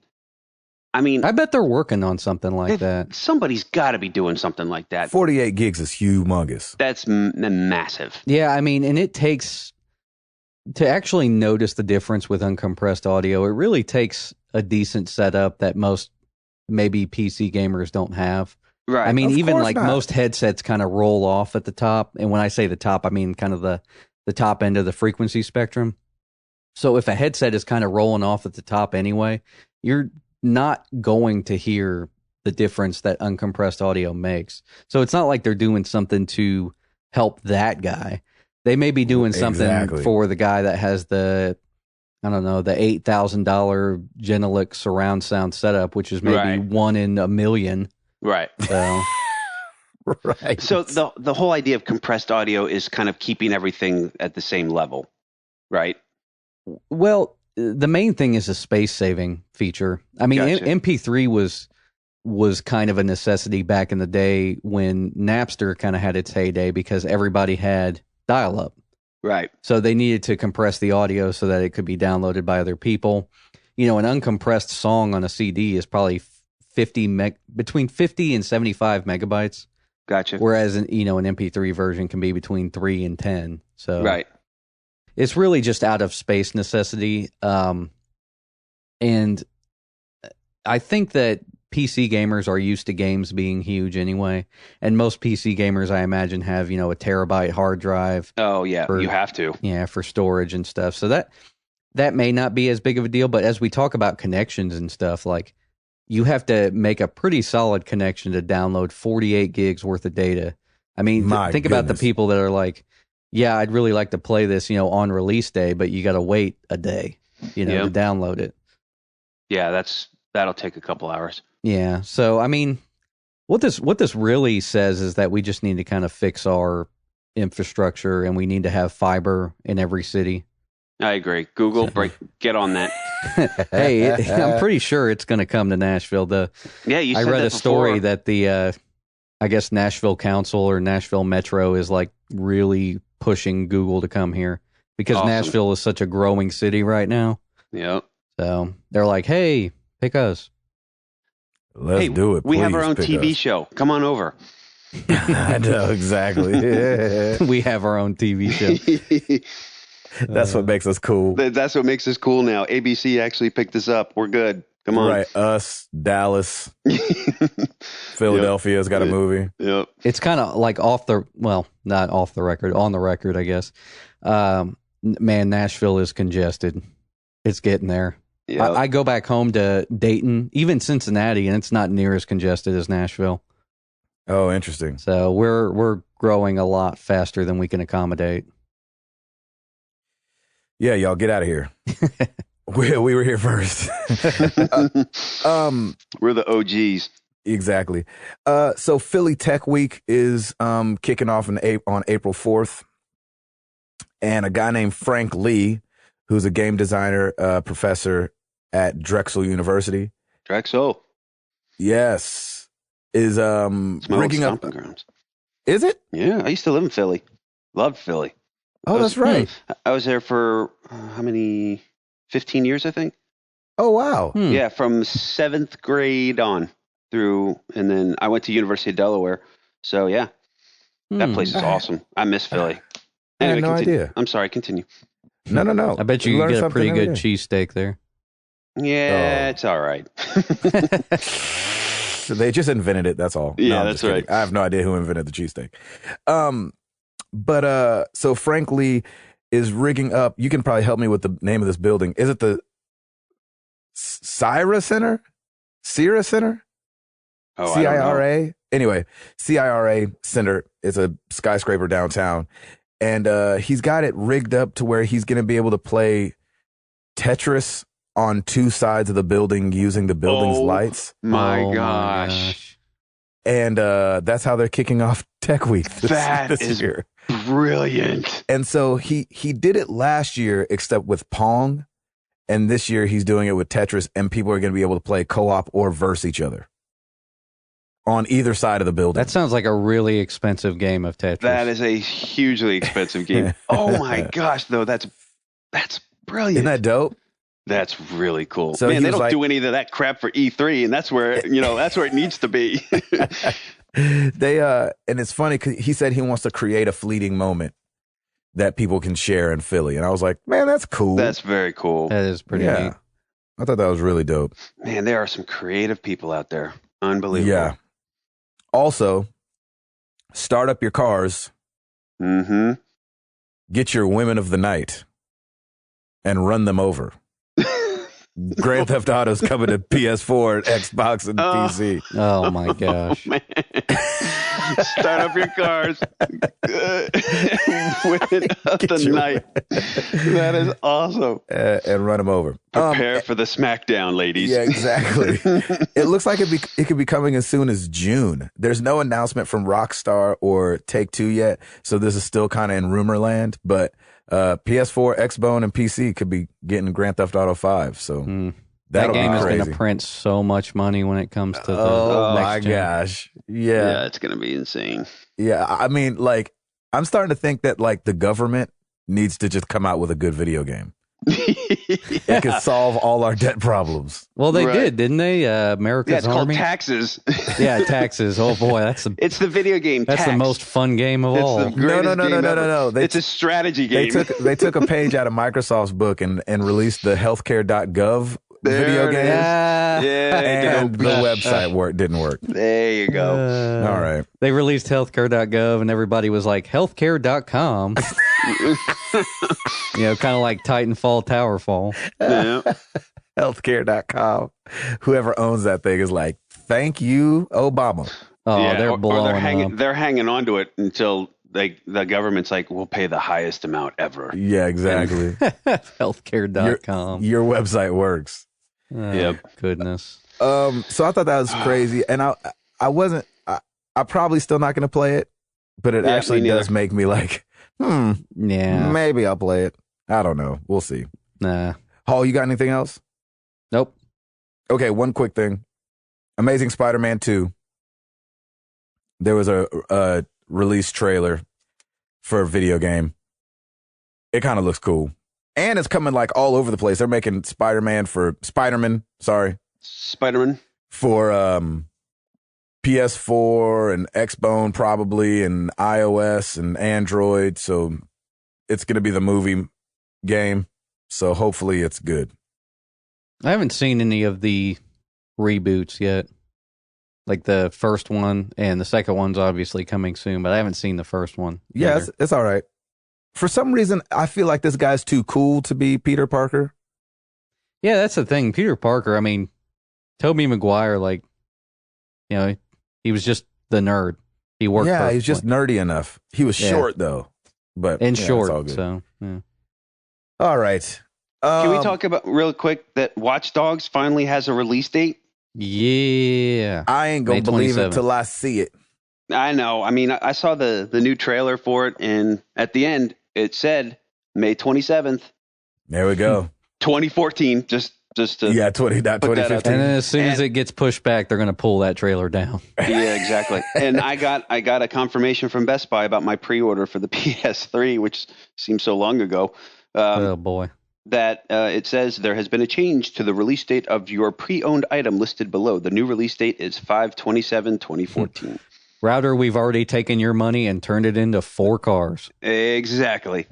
Speaker 2: I mean,
Speaker 3: I bet they're working on something like that.
Speaker 2: Somebody's got to be doing something like that.
Speaker 1: 48 gigs is humongous.
Speaker 2: That's massive.
Speaker 3: Yeah, I mean, and it takes, to actually notice the difference with uncompressed audio, it really takes a decent setup that most maybe PC gamers don't have.
Speaker 2: Right.
Speaker 3: I mean, even like most headsets kind of roll off at the top. And when I say the top, I mean kind of the top end of the frequency spectrum. So if a headset is kind of rolling off at the top anyway, you're not going to hear the difference that uncompressed audio makes. So it's not like they're doing something to help that guy. They may be doing something for the guy that has the $8,000 Genelec surround sound setup, which is maybe 1 in a million.
Speaker 2: Right.
Speaker 3: So,
Speaker 1: right.
Speaker 2: So the whole idea of compressed audio is kind of keeping everything at the same level, right?
Speaker 3: Well, the main thing is a space saving feature. I mean, gotcha. MP3 was kind of a necessity back in the day when Napster kind of had its heyday because everybody had dial-up.
Speaker 2: Right.
Speaker 3: So they needed to compress the audio so that it could be downloaded by other people. An uncompressed song on a CD is probably between 50 and 75 megabytes.
Speaker 2: Gotcha.
Speaker 3: Whereas an MP3 version can be between 3 and 10. So
Speaker 2: right.
Speaker 3: It's really just out of space necessity. And I think that PC gamers are used to games being huge anyway. And most PC gamers, I imagine, have, a terabyte hard drive.
Speaker 2: Oh, yeah. You have to.
Speaker 3: Yeah, for storage and stuff. So that may not be as big of a deal. But as we talk about connections and stuff, like, you have to make a pretty solid connection to download 48 gigs worth of data. I mean, think about the people that are like, yeah, I'd really like to play this, on release day, but you got to wait a day, to download it.
Speaker 2: Yeah, that'll take a couple hours.
Speaker 3: Yeah. So, I mean, what this really says is that we just need to kind of fix our infrastructure, and we need to have fiber in every city.
Speaker 2: I agree. Google, get on that.
Speaker 3: Hey, I'm pretty sure it's going to come to Nashville.
Speaker 2: I
Speaker 3: read a story that the, I guess Nashville Council or Nashville Metro is like really pushing Google to come here because Nashville is such a growing city right now.
Speaker 2: Yep.
Speaker 3: So they're like, hey, pick us.
Speaker 1: Let's
Speaker 2: Hey,
Speaker 1: do it.
Speaker 2: we have
Speaker 1: Please
Speaker 2: our own
Speaker 1: pick
Speaker 2: TV
Speaker 1: us.
Speaker 2: show. Come on over.
Speaker 1: I know, exactly. Yeah.
Speaker 3: We have our own TV show.
Speaker 1: That's what makes us cool.
Speaker 2: That's what makes us cool now. ABC actually picked us up. We're good. Come on.
Speaker 1: Right. Us, Dallas, Philadelphia's got a movie.
Speaker 2: Yep.
Speaker 3: It's kind of like not off the record, on the record, I guess. Man, Nashville is congested. It's getting there.
Speaker 2: Yep.
Speaker 3: I go back home to Dayton, even Cincinnati, and it's not near as congested as Nashville.
Speaker 1: Oh, interesting.
Speaker 3: So we're growing a lot faster than we can accommodate.
Speaker 1: Yeah, y'all get out of here. we were here first.
Speaker 2: We're the OGs.
Speaker 1: Exactly. So Philly Tech Week is kicking off on April 4th. And a guy named Frank Lee, who's a game designer professor at Drexel University.
Speaker 2: Drexel.
Speaker 1: Yes. Is
Speaker 2: It's my
Speaker 1: rigging
Speaker 2: old
Speaker 1: up.
Speaker 2: stomping grounds.
Speaker 1: Is it?
Speaker 2: Yeah, I used to live in Philly. Loved Philly.
Speaker 1: Oh, that's right.
Speaker 2: I was there for how many? 15 years, I think.
Speaker 1: Oh, wow.
Speaker 2: Yeah, from 7th grade on through, and then I went to University of Delaware. So yeah, that place is awesome. I miss Philly.
Speaker 1: I had
Speaker 2: Anyway,
Speaker 1: no
Speaker 2: continue.
Speaker 1: idea.
Speaker 2: I'm sorry, continue.
Speaker 1: No.
Speaker 3: I bet you
Speaker 1: learn
Speaker 3: could get a
Speaker 1: something
Speaker 3: pretty
Speaker 1: every
Speaker 3: good
Speaker 1: day.
Speaker 3: cheesesteak there.
Speaker 2: Yeah,
Speaker 1: Oh.
Speaker 2: it's all right.
Speaker 1: They just invented it. That's all.
Speaker 2: Yeah,
Speaker 1: I'm
Speaker 2: that's
Speaker 1: just kidding.
Speaker 2: right.
Speaker 1: I have no idea who invented the cheesesteak. But so Frank Lee is rigging up. You can probably help me with the name of this building. Is it the Cira Center? Cira Center?
Speaker 2: Oh, I don't know.
Speaker 1: CIRA? Anyway, CIRA Center is a skyscraper downtown. And he's got it rigged up to where he's going to be able to play Tetris on two sides of the building using the building's
Speaker 2: Oh,
Speaker 1: lights.
Speaker 2: My gosh.
Speaker 1: And that's how they're kicking off Tech Week
Speaker 2: That is
Speaker 1: year.
Speaker 2: brilliant.
Speaker 1: And so he did it last year, except with Pong. And this year he's doing it with Tetris, and people are going to be able to play co-op or verse each other on either side of the building.
Speaker 3: That sounds like a really expensive game of Tetris.
Speaker 2: That is a hugely expensive game. Oh my gosh, though, that's brilliant.
Speaker 1: Isn't that dope?
Speaker 2: That's really cool.
Speaker 1: So
Speaker 2: Man,
Speaker 1: he
Speaker 2: they
Speaker 1: was
Speaker 2: don't
Speaker 1: like-
Speaker 2: do any of that crap for E3, and that's where that's where it needs to be.
Speaker 1: They and it's funny because he said he wants to create a fleeting moment that people can share in Philly, and I was like, man, that's cool.
Speaker 2: That's very cool.
Speaker 3: That is pretty
Speaker 1: yeah.
Speaker 3: neat.
Speaker 1: I thought that was really dope.
Speaker 2: Man, there are some creative people out there. Unbelievable.
Speaker 1: Yeah. Also, start up your cars,
Speaker 2: Mm-hmm.
Speaker 1: get your women of the night, and run them over. Grand Theft Auto's coming to PS4, Xbox, and PC.
Speaker 3: Oh my gosh.
Speaker 2: Man. Start up your cars. Women of
Speaker 1: Get
Speaker 2: the
Speaker 1: your-
Speaker 2: night. That is awesome.
Speaker 1: And run them over.
Speaker 2: Prepare for the smackdown, ladies.
Speaker 1: Yeah, exactly. It looks like it could be coming as soon as June. There's no announcement from Rockstar or Take-Two yet, so this is still kind of in rumor land. But PS4, Xbone, and PC could be getting Grand Theft Auto 5. So
Speaker 3: That
Speaker 1: that'll
Speaker 3: game
Speaker 1: be
Speaker 3: is
Speaker 1: crazy.
Speaker 3: going to print so much money when it comes to the
Speaker 1: Oh
Speaker 3: next
Speaker 1: my
Speaker 3: gen.
Speaker 1: gosh!
Speaker 2: Yeah,
Speaker 1: Yeah,
Speaker 2: it's going to be insane.
Speaker 1: yeah. I mean, like, I'm starting to think that like the government needs to just come out with a good video game. It could solve all our debt problems.
Speaker 3: Well, they
Speaker 2: Right.
Speaker 3: did, didn't they? America's
Speaker 2: Yeah, it's called
Speaker 3: Army.
Speaker 2: taxes.
Speaker 3: Yeah, taxes. Oh boy, that's the
Speaker 2: It's the video game.
Speaker 3: that's the
Speaker 2: Tax.
Speaker 3: most fun game of
Speaker 2: It's
Speaker 3: all.
Speaker 2: the greatest game ever.
Speaker 1: No.
Speaker 2: It's a strategy game.
Speaker 1: They took a page out of Microsoft's book and released the healthcare.gov
Speaker 2: There
Speaker 1: video
Speaker 2: it
Speaker 1: game.
Speaker 2: is.
Speaker 3: Yeah.
Speaker 2: Yeah,
Speaker 1: And the website didn't work.
Speaker 2: there you go.
Speaker 1: All right.
Speaker 3: They released healthcare.gov and everybody was like, healthcare.com. Kind of like Titanfall, Towerfall.
Speaker 2: Yeah.
Speaker 1: Healthcare.com. Whoever owns that thing is like, thank you, Obama.
Speaker 3: Oh,
Speaker 2: Yeah,
Speaker 3: they're
Speaker 2: or
Speaker 3: blowing
Speaker 2: they're
Speaker 3: up.
Speaker 2: they're hanging on to it until the government's like, we'll pay the highest amount ever.
Speaker 1: Yeah, exactly.
Speaker 3: Healthcare.com.
Speaker 1: Your website works.
Speaker 3: Oh,
Speaker 2: Yep.
Speaker 3: Goodness.
Speaker 1: So I thought that was crazy. And I probably still not going to play it, but it
Speaker 2: Yeah,
Speaker 1: actually
Speaker 2: me
Speaker 1: does
Speaker 2: neither.
Speaker 1: make me like,
Speaker 3: Yeah.
Speaker 1: maybe I'll play it. I don't know. We'll see.
Speaker 3: Nah.
Speaker 1: Hall, you got anything else?
Speaker 3: Nope.
Speaker 1: Okay, one quick thing. Amazing Spider-Man 2. There was a release trailer for a video game. It kind of looks cool. And it's coming like all over the place. They're making Spider-Man, sorry.
Speaker 2: Spider-Man.
Speaker 1: for PS4 and Xbone probably, and iOS and Android. So it's going to be the movie game. So hopefully it's good.
Speaker 3: I haven't seen any of the reboots yet. Like the first one, and the second one's obviously coming soon, but I haven't seen the first one.
Speaker 1: Yeah, it's all right. For some reason, I feel like this guy's too cool to be Peter Parker.
Speaker 3: Yeah, that's the thing. Peter Parker, I mean, Tobey Maguire, like, you know, he was just the nerd. He worked.
Speaker 1: Yeah, he's just nerdy enough. He was short, though. But
Speaker 3: short,
Speaker 1: all good.
Speaker 3: so, yeah.
Speaker 1: All right.
Speaker 2: Can we talk about real quick that Watch Dogs finally has a release date?
Speaker 3: Yeah.
Speaker 1: I ain't going to believe it till I see it.
Speaker 2: I know. I mean, I saw the new trailer for it, and at the end, it said May 27th.
Speaker 1: There we go.
Speaker 2: 2014, just to
Speaker 1: not 2015.
Speaker 3: And then as soon as it gets pushed back, they're going to pull that trailer down.
Speaker 2: Yeah, exactly. And I got a confirmation from Best Buy about my pre-order for the PS3, which seems so long ago.
Speaker 3: Oh, boy.
Speaker 2: That it says there has been a change to the release date of your pre-owned item listed below. The new release date is 5/27/2014.
Speaker 3: Router, we've already taken your money and turned it into 4 cars.
Speaker 2: Exactly.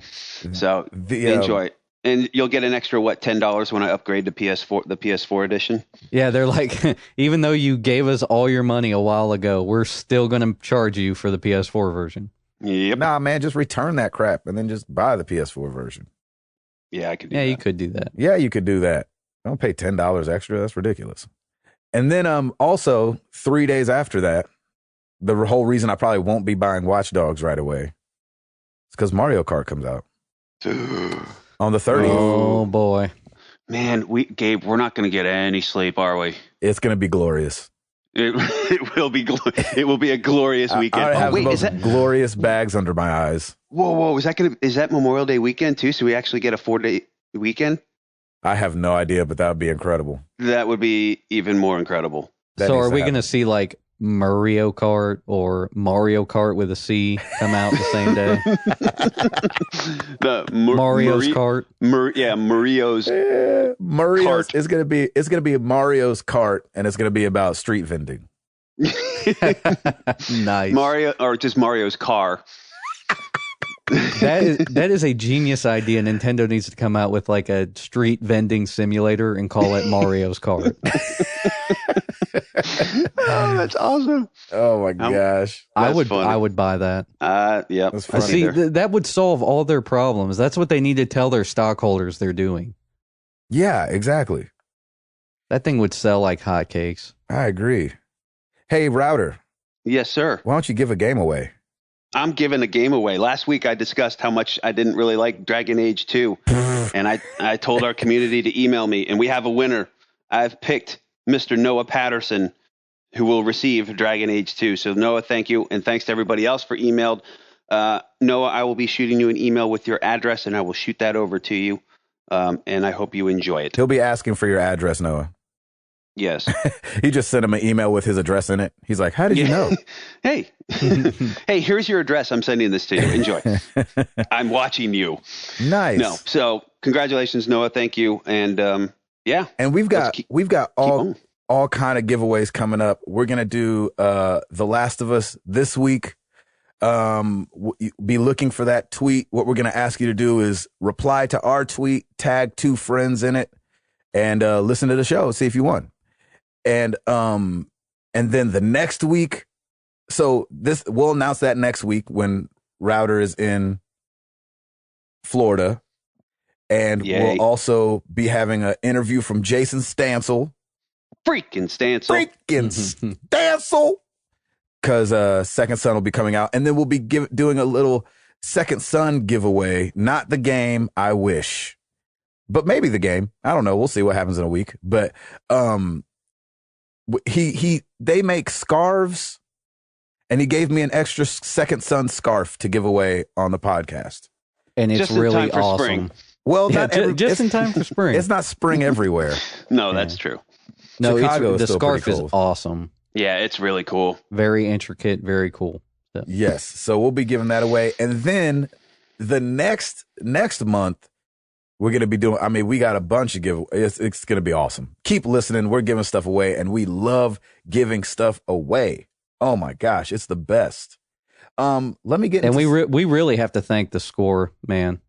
Speaker 2: So enjoy it. And you'll get an extra, $10 when I upgrade to the PS4 edition?
Speaker 3: Yeah, they're like, even though you gave us all your money a while ago, we're still going to charge you for the PS4 version.
Speaker 2: Yep.
Speaker 1: Nah, man, just return that crap and then just buy the PS4 version.
Speaker 2: Yeah, I could do that.
Speaker 3: Yeah, you could do that.
Speaker 1: Yeah, you could do that. Don't pay $10 extra. That's ridiculous. And then also 3 days after that, the whole reason I probably won't be buying Watch Dogs right away is because Mario Kart comes out on the 30th.
Speaker 3: Oh, boy.
Speaker 2: Man, Gabe, we're not going to get any sleep, are we?
Speaker 1: It's going to be glorious.
Speaker 2: It will be. It will be a glorious weekend.
Speaker 1: I have the most glorious bags under my eyes.
Speaker 2: Whoa! Is that Memorial Day weekend too? So we actually get a 4-day weekend?
Speaker 1: I have no idea, but that would be incredible.
Speaker 2: That would be even more incredible.
Speaker 3: So are we going to see like Mario Kart or Mario Kart with a C come out the same day? Mario's Kart.
Speaker 2: Mario's.
Speaker 1: Mario's
Speaker 2: Kart.
Speaker 1: It's gonna be Mario's Kart, and it's gonna be about street vending.
Speaker 3: Nice.
Speaker 2: Mario, or just Mario's car.
Speaker 3: That is a genius idea. Nintendo needs to come out with like a street vending simulator and call it Mario's Kart.
Speaker 2: Oh, that's awesome.
Speaker 1: Oh my gosh.
Speaker 3: I would buy that.
Speaker 2: Yeah.
Speaker 3: See, that would solve all their problems. That's what they need to tell their stockholders they're doing.
Speaker 1: Yeah, exactly.
Speaker 3: That thing would sell like hotcakes.
Speaker 1: I agree. Hey, Router.
Speaker 2: Yes, sir.
Speaker 1: Why don't you give a game away?
Speaker 2: I'm giving a game away. Last week I discussed how much I didn't really like Dragon Age 2. And I told our community to email me, and we have a winner. I've picked Mr. Noah Patterson, who will receive Dragon Age 2. So Noah, thank you. And thanks to everybody else for emailed. Noah, I will be shooting you an email with your address, and I will shoot that over to you. And I hope you enjoy it.
Speaker 1: He'll be asking for your address, Noah.
Speaker 2: Yes.
Speaker 1: He just sent him an email with his address in it. He's like, how did you know?
Speaker 2: Hey, here's your address. I'm sending this to you. Enjoy. I'm watching you.
Speaker 1: Nice.
Speaker 2: No. So congratulations, Noah. Thank you. And yeah.
Speaker 1: And we've got all kind of giveaways coming up. We're going to do The Last of Us this week. Be looking for that tweet. What we're going to ask you to do is reply to our tweet, tag 2 friends in it, and listen to the show. See if you won. And then the next week, so we'll announce that next week when Router is in Florida, and
Speaker 2: Yay.
Speaker 1: we'll also be having an interview from Jason Stansel.
Speaker 2: Freaking
Speaker 1: Stansel, because Second Son will be coming out, and then we'll be doing a little Second Son giveaway. Not the game, I wish, but maybe the game. I don't know. We'll see what happens in a week. But they make scarves, and he gave me an extra Second Son scarf to give away on the podcast.
Speaker 3: And it's
Speaker 2: just in
Speaker 3: really
Speaker 2: time for
Speaker 3: awesome.
Speaker 2: Spring.
Speaker 1: Well,
Speaker 3: just in time for spring.
Speaker 1: It's not spring everywhere.
Speaker 2: No, that's true.
Speaker 3: No,
Speaker 1: Chicago is
Speaker 3: the
Speaker 1: still
Speaker 3: scarf
Speaker 1: pretty
Speaker 3: is
Speaker 1: cold.
Speaker 3: awesome.
Speaker 2: Yeah, it's really cool.
Speaker 3: Very intricate, very cool. So.
Speaker 1: Yes. So we'll be giving that away. And then the next month, We're going to be doing, I mean, we got a bunch of giveaways. It's going to be awesome. Keep listening. We're giving stuff away, and we love giving stuff away. Oh my gosh, it's the best. Let me get
Speaker 3: and
Speaker 1: into
Speaker 3: we really have to thank the Score, man.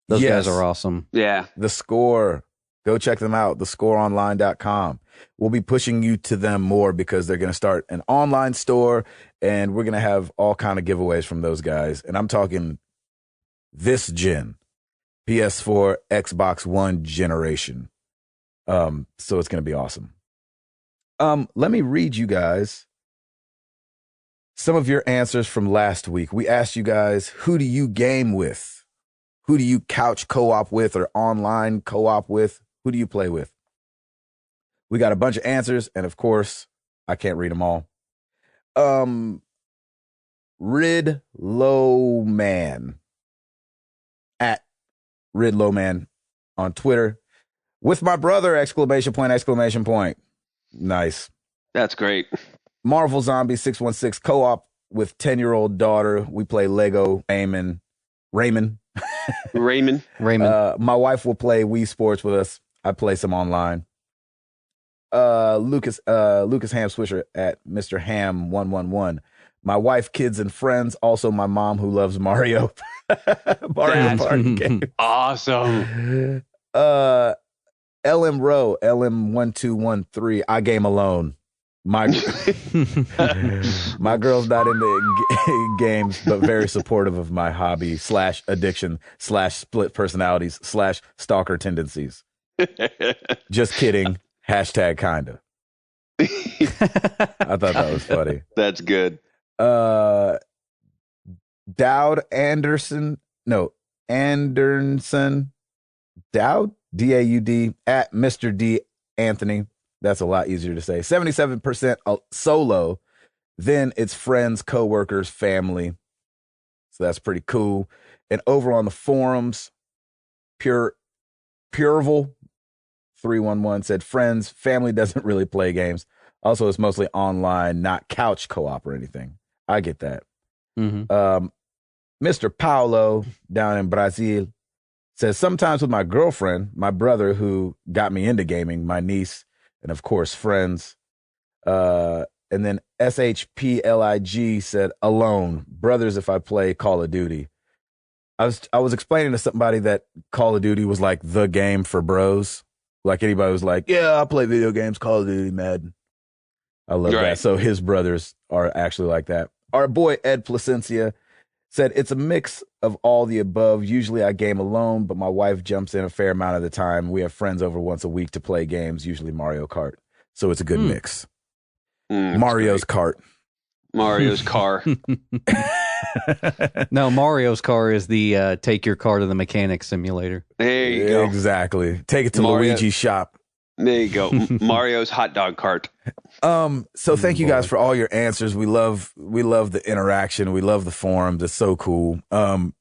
Speaker 3: Those
Speaker 1: Yes.
Speaker 3: guys are awesome.
Speaker 2: Yeah.
Speaker 1: The Score. Go check them out, thescoreonline.com. We'll be pushing you to them more because they're going to start an online store, and we're going to have all kind of giveaways from those guys. And I'm talking this gen, PS4, Xbox One generation. So it's going to be awesome. Let me read you guys some of your answers from last week. We asked you guys, who do you game with? Who do you couch co-op with or online co-op with? Who do you play with? We got a bunch of answers, and of course, I can't read them all. Ridlowman at Ridlowman on Twitter. With my brother, exclamation point, exclamation point. Nice.
Speaker 2: That's great.
Speaker 1: Marvel Zombie 616 co-op with 10-year-old daughter. We play Lego Raymond.
Speaker 2: Raymond.
Speaker 1: My wife will play Wii Sports with us. I play some online. Lucas Ham Swisher at Mr. Ham 111. My wife, kids, and friends. Also, my mom who loves Mario. Mario Party game.
Speaker 2: Awesome.
Speaker 1: LM Row, LM1213. I game alone. My girl's not into games, but very supportive of my hobby / addiction / split personalities / stalker tendencies. Just kidding. Hashtag kinda. I thought that was funny.
Speaker 2: That's good.
Speaker 1: Dowd Anderson. Dowd, D-A-U-D, at Mr. D. Anthony. That's a lot easier to say. 77% solo. Then it's friends, coworkers, family. So that's pretty cool. And over on the forums, Pureval 311 said friends, family doesn't really play games. Also, it's mostly online, not couch co-op or anything. I get that.
Speaker 3: Mm-hmm.
Speaker 1: Mr. Paulo down in Brazil says sometimes with my girlfriend, my brother who got me into gaming, my niece, and of course friends. And then SHPLIG said alone, brothers if I play Call of Duty. I was explaining to somebody that Call of Duty was like the game for bros. Like anybody was like, yeah, I play video games, Call of Duty, Madden. I love that. So his brothers are actually like that. Our boy Ed Placencia said it's a mix of all the above. Usually I game alone, but my wife jumps in a fair amount of the time. We have friends over once a week to play games, usually Mario Kart. So it's a good mix. Mario's Kart.
Speaker 2: Mario's car.
Speaker 3: No, Mario's car is the take your car to the mechanic simulator.
Speaker 2: There you go.
Speaker 1: Exactly. Take it to
Speaker 2: Mario.
Speaker 1: Luigi's shop.
Speaker 2: There you go. Mario's hot dog cart.
Speaker 1: So thank you guys for all your answers. We love the interaction. We love the forums. It's so cool. And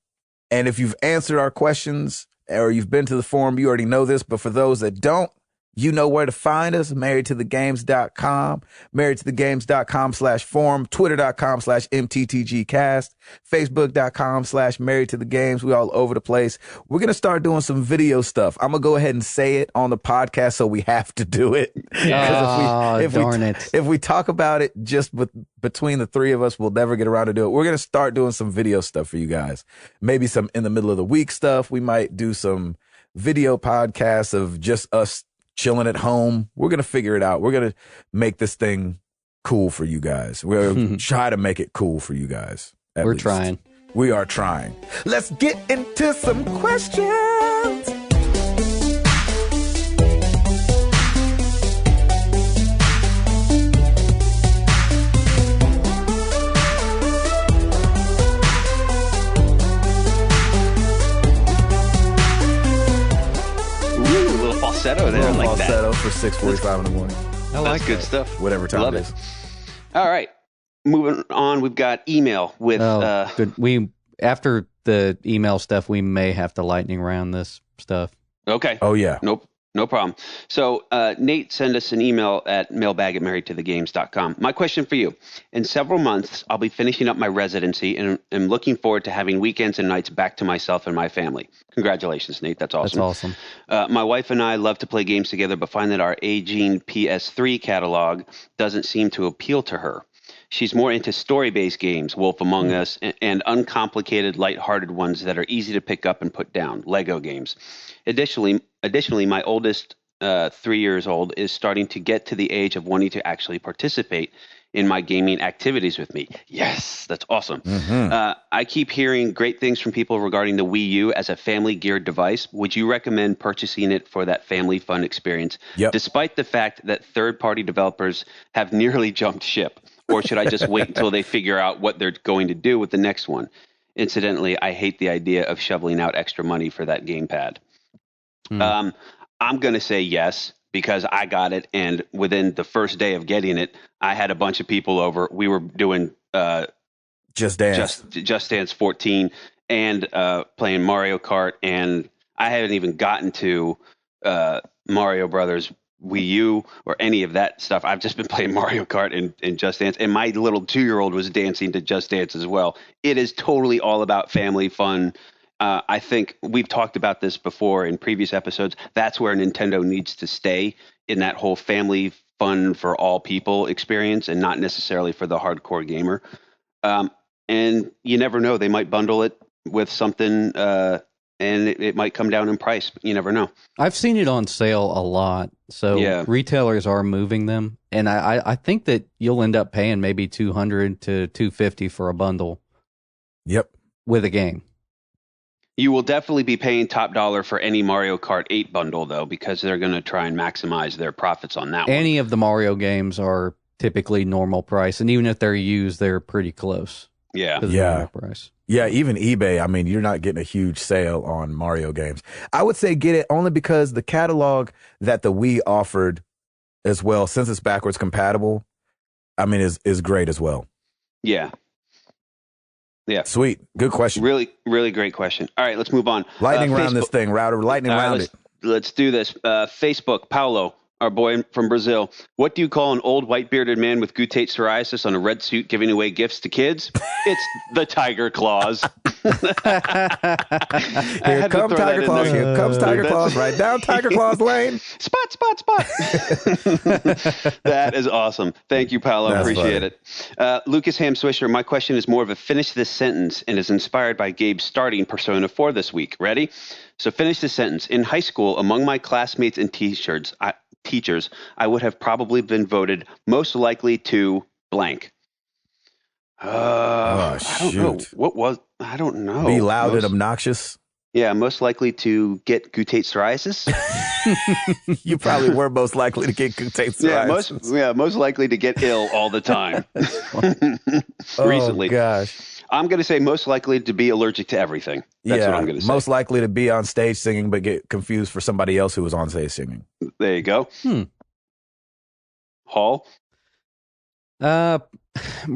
Speaker 1: if you've answered our questions or you've been to the forum, you already know this. But for those that don't, you know where to find us. marriedtothegames.com, marriedtothegames.com/forum, twitter.com/mttgcast, facebook.com/marriedtothegames. We all over the place. We're going to start doing some video stuff. I'm going to go ahead and say it on the podcast so we have to do it. If we talk about it just between the three of us, we'll never get around to do it. We're going to start doing some video stuff for you guys. Maybe some in the middle of the week stuff. We might do some video podcasts of just us chilling at home. We're going to figure it out. We're going to make this thing cool for you guys. We're going to try to make it cool for you guys.
Speaker 3: We're trying.
Speaker 1: We are trying. Let's get into some questions.
Speaker 2: Falsetto there, like
Speaker 1: falsetto
Speaker 2: that.
Speaker 1: For 6:45 in the morning.
Speaker 2: That's good stuff.
Speaker 1: Whatever time
Speaker 2: Love
Speaker 1: it is.
Speaker 2: All right, moving on. We've got email with.
Speaker 3: Good. We after the email stuff, we may have to lightning round this stuff.
Speaker 2: Okay.
Speaker 1: Oh yeah.
Speaker 2: Nope. No problem. So Nate sent us an email at mailbag@marriedtothegames.com. My question for you. In several months, I'll be finishing up my residency and am looking forward to having weekends and nights back to myself and my family. Congratulations, Nate. That's awesome.
Speaker 3: That's awesome.
Speaker 2: My wife and I love to play games together, but find that our aging PS3 catalog doesn't seem to appeal to her. She's more into story-based games, Wolf Among Us, and uncomplicated, lighthearted ones that are easy to pick up and put down, Lego games. Additionally, my oldest, 3 years old, is starting to get to the age of wanting to actually participate in my gaming activities with me. Yes, that's awesome. I keep hearing great things from people regarding the Wii U as a family-geared device. Would you recommend purchasing it for that family fun experience, despite the fact that third-party developers have nearly jumped ship? Or should I just wait until they figure out what they're going to do with the next one? Incidentally, I hate the idea of shoveling out extra money for that gamepad. I'm going to say yes, because I got it, and within the first day of getting it, I had a bunch of people over. We were doing
Speaker 1: Just Dance.
Speaker 2: Just Dance 14 and playing Mario Kart, and I haven't even gotten to Mario Brothers Wii U or any of that stuff. I've just been playing Mario Kart and Just Dance, and my little 2-year-old was dancing to Just Dance as well. It is totally all about family fun. I think we've talked about this before in previous episodes. That's where Nintendo needs to stay, in that whole family fun for all people experience, and not necessarily for the hardcore gamer. And you never know, they might bundle it with something, and it might come down in price. But you never know.
Speaker 3: I've seen it on sale a lot, so retailers are moving them, and I think that you'll end up paying maybe $200 to $250 for a bundle.
Speaker 1: Yep,
Speaker 3: with a game.
Speaker 2: You will definitely be paying top dollar for any Mario Kart 8 bundle, though, because they're going to try and maximize their profits on that one.
Speaker 3: Any of the Mario games are typically normal price, and even if they're used, they're pretty close.
Speaker 2: Yeah.
Speaker 3: To the normal price.
Speaker 1: Yeah, even eBay, I mean, you're not getting a huge sale on Mario games. I would say get it only because the catalog that the Wii offered as well, since it's backwards compatible, I mean, is great as well.
Speaker 2: Yeah. Yeah.
Speaker 1: Sweet. Good question.
Speaker 2: Really, really great question. All right, let's move on.
Speaker 1: Lightning round this thing, router. Lightning round it.
Speaker 2: Let's do this. Facebook, Paulo, our boy from Brazil. What do you call an old white-bearded man with guttate psoriasis on a red suit giving away gifts to kids? It's the Tiger Claws.
Speaker 1: Here comes Tiger Claws. Here comes Tiger Claws. Right down Tiger Claws Lane.
Speaker 2: Spot, spot, spot. That is awesome. Thank you, Paolo. Appreciate it. Lucas Ham Swisher, my question is more of a finish this sentence and is inspired by Gabe's starting Persona 4 this week. Ready? So finish this sentence. In high school, among my classmates and teachers, I would have probably been voted most likely to blank. I don't know. What was? I don't know.
Speaker 1: Be loud and obnoxious.
Speaker 2: Yeah, most likely to get guttate psoriasis.
Speaker 1: You probably were most likely to get guttate psoriasis.
Speaker 2: Most likely to get ill all the time. Recently.
Speaker 1: Oh, gosh.
Speaker 2: I'm going to say most likely to be allergic to everything. That's what I'm going to say.
Speaker 1: Most likely to be on stage singing, but get confused for somebody else who was on stage singing.
Speaker 2: There you go. Hall?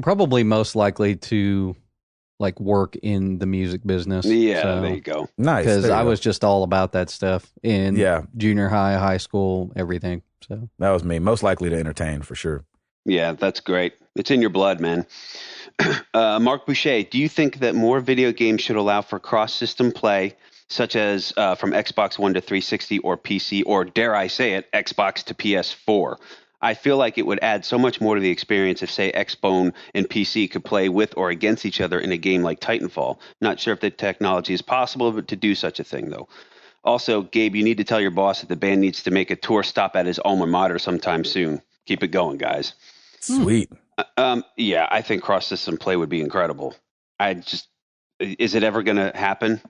Speaker 3: Probably most likely to like work in the music business.
Speaker 2: Yeah, so, there you go.
Speaker 1: Nice.
Speaker 3: Because I was just all about that stuff in junior high, high school, everything. So
Speaker 1: that was me. Most likely to entertain for sure.
Speaker 2: Yeah, that's great. It's in your blood, man. Mark Boucher, do you think that more video games should allow for cross-system play, such as from Xbox One to 360 or PC, or dare I say it, Xbox to PS4? I feel like it would add so much more to the experience if, say, Xbone and PC could play with or against each other in a game like Titanfall. Not sure if the technology is possible to do such a thing, though. Also, Gabe, you need to tell your boss that the band needs to make a tour stop at his alma mater sometime soon. Keep it going, guys.
Speaker 1: Sweet.
Speaker 2: Yeah, I think cross-system play would be incredible. Is it ever going to happen?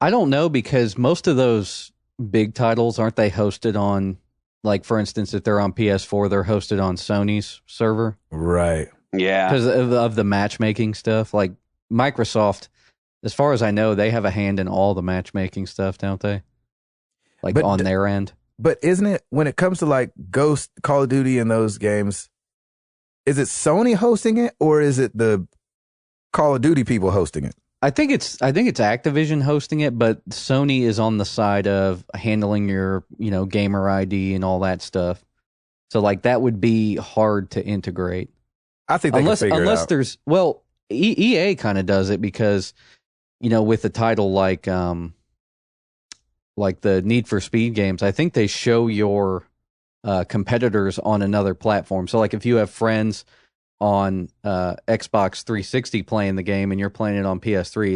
Speaker 3: I don't know, because most of those big titles, aren't they hosted on, like, for instance, if they're on PS4, they're hosted on Sony's server?
Speaker 1: Right.
Speaker 2: Yeah.
Speaker 3: Because of the matchmaking stuff. Like, Microsoft, as far as I know, they have a hand in all the matchmaking stuff, don't they? Like, on their end.
Speaker 1: But isn't it, when it comes to, like, Ghost, Call of Duty and those games, is it Sony hosting it, or is it the Call of Duty people hosting it?
Speaker 3: I think it's Activision hosting it, but Sony is on the side of handling your, gamer ID and all that stuff. So like that would be hard to integrate.
Speaker 1: I think they can figure it out.
Speaker 3: There's EA kind of does it because with a title like the Need for Speed games, I think they show your competitors on another platform. So like if you have friends on Xbox 360 playing the game and you're playing it on PS3,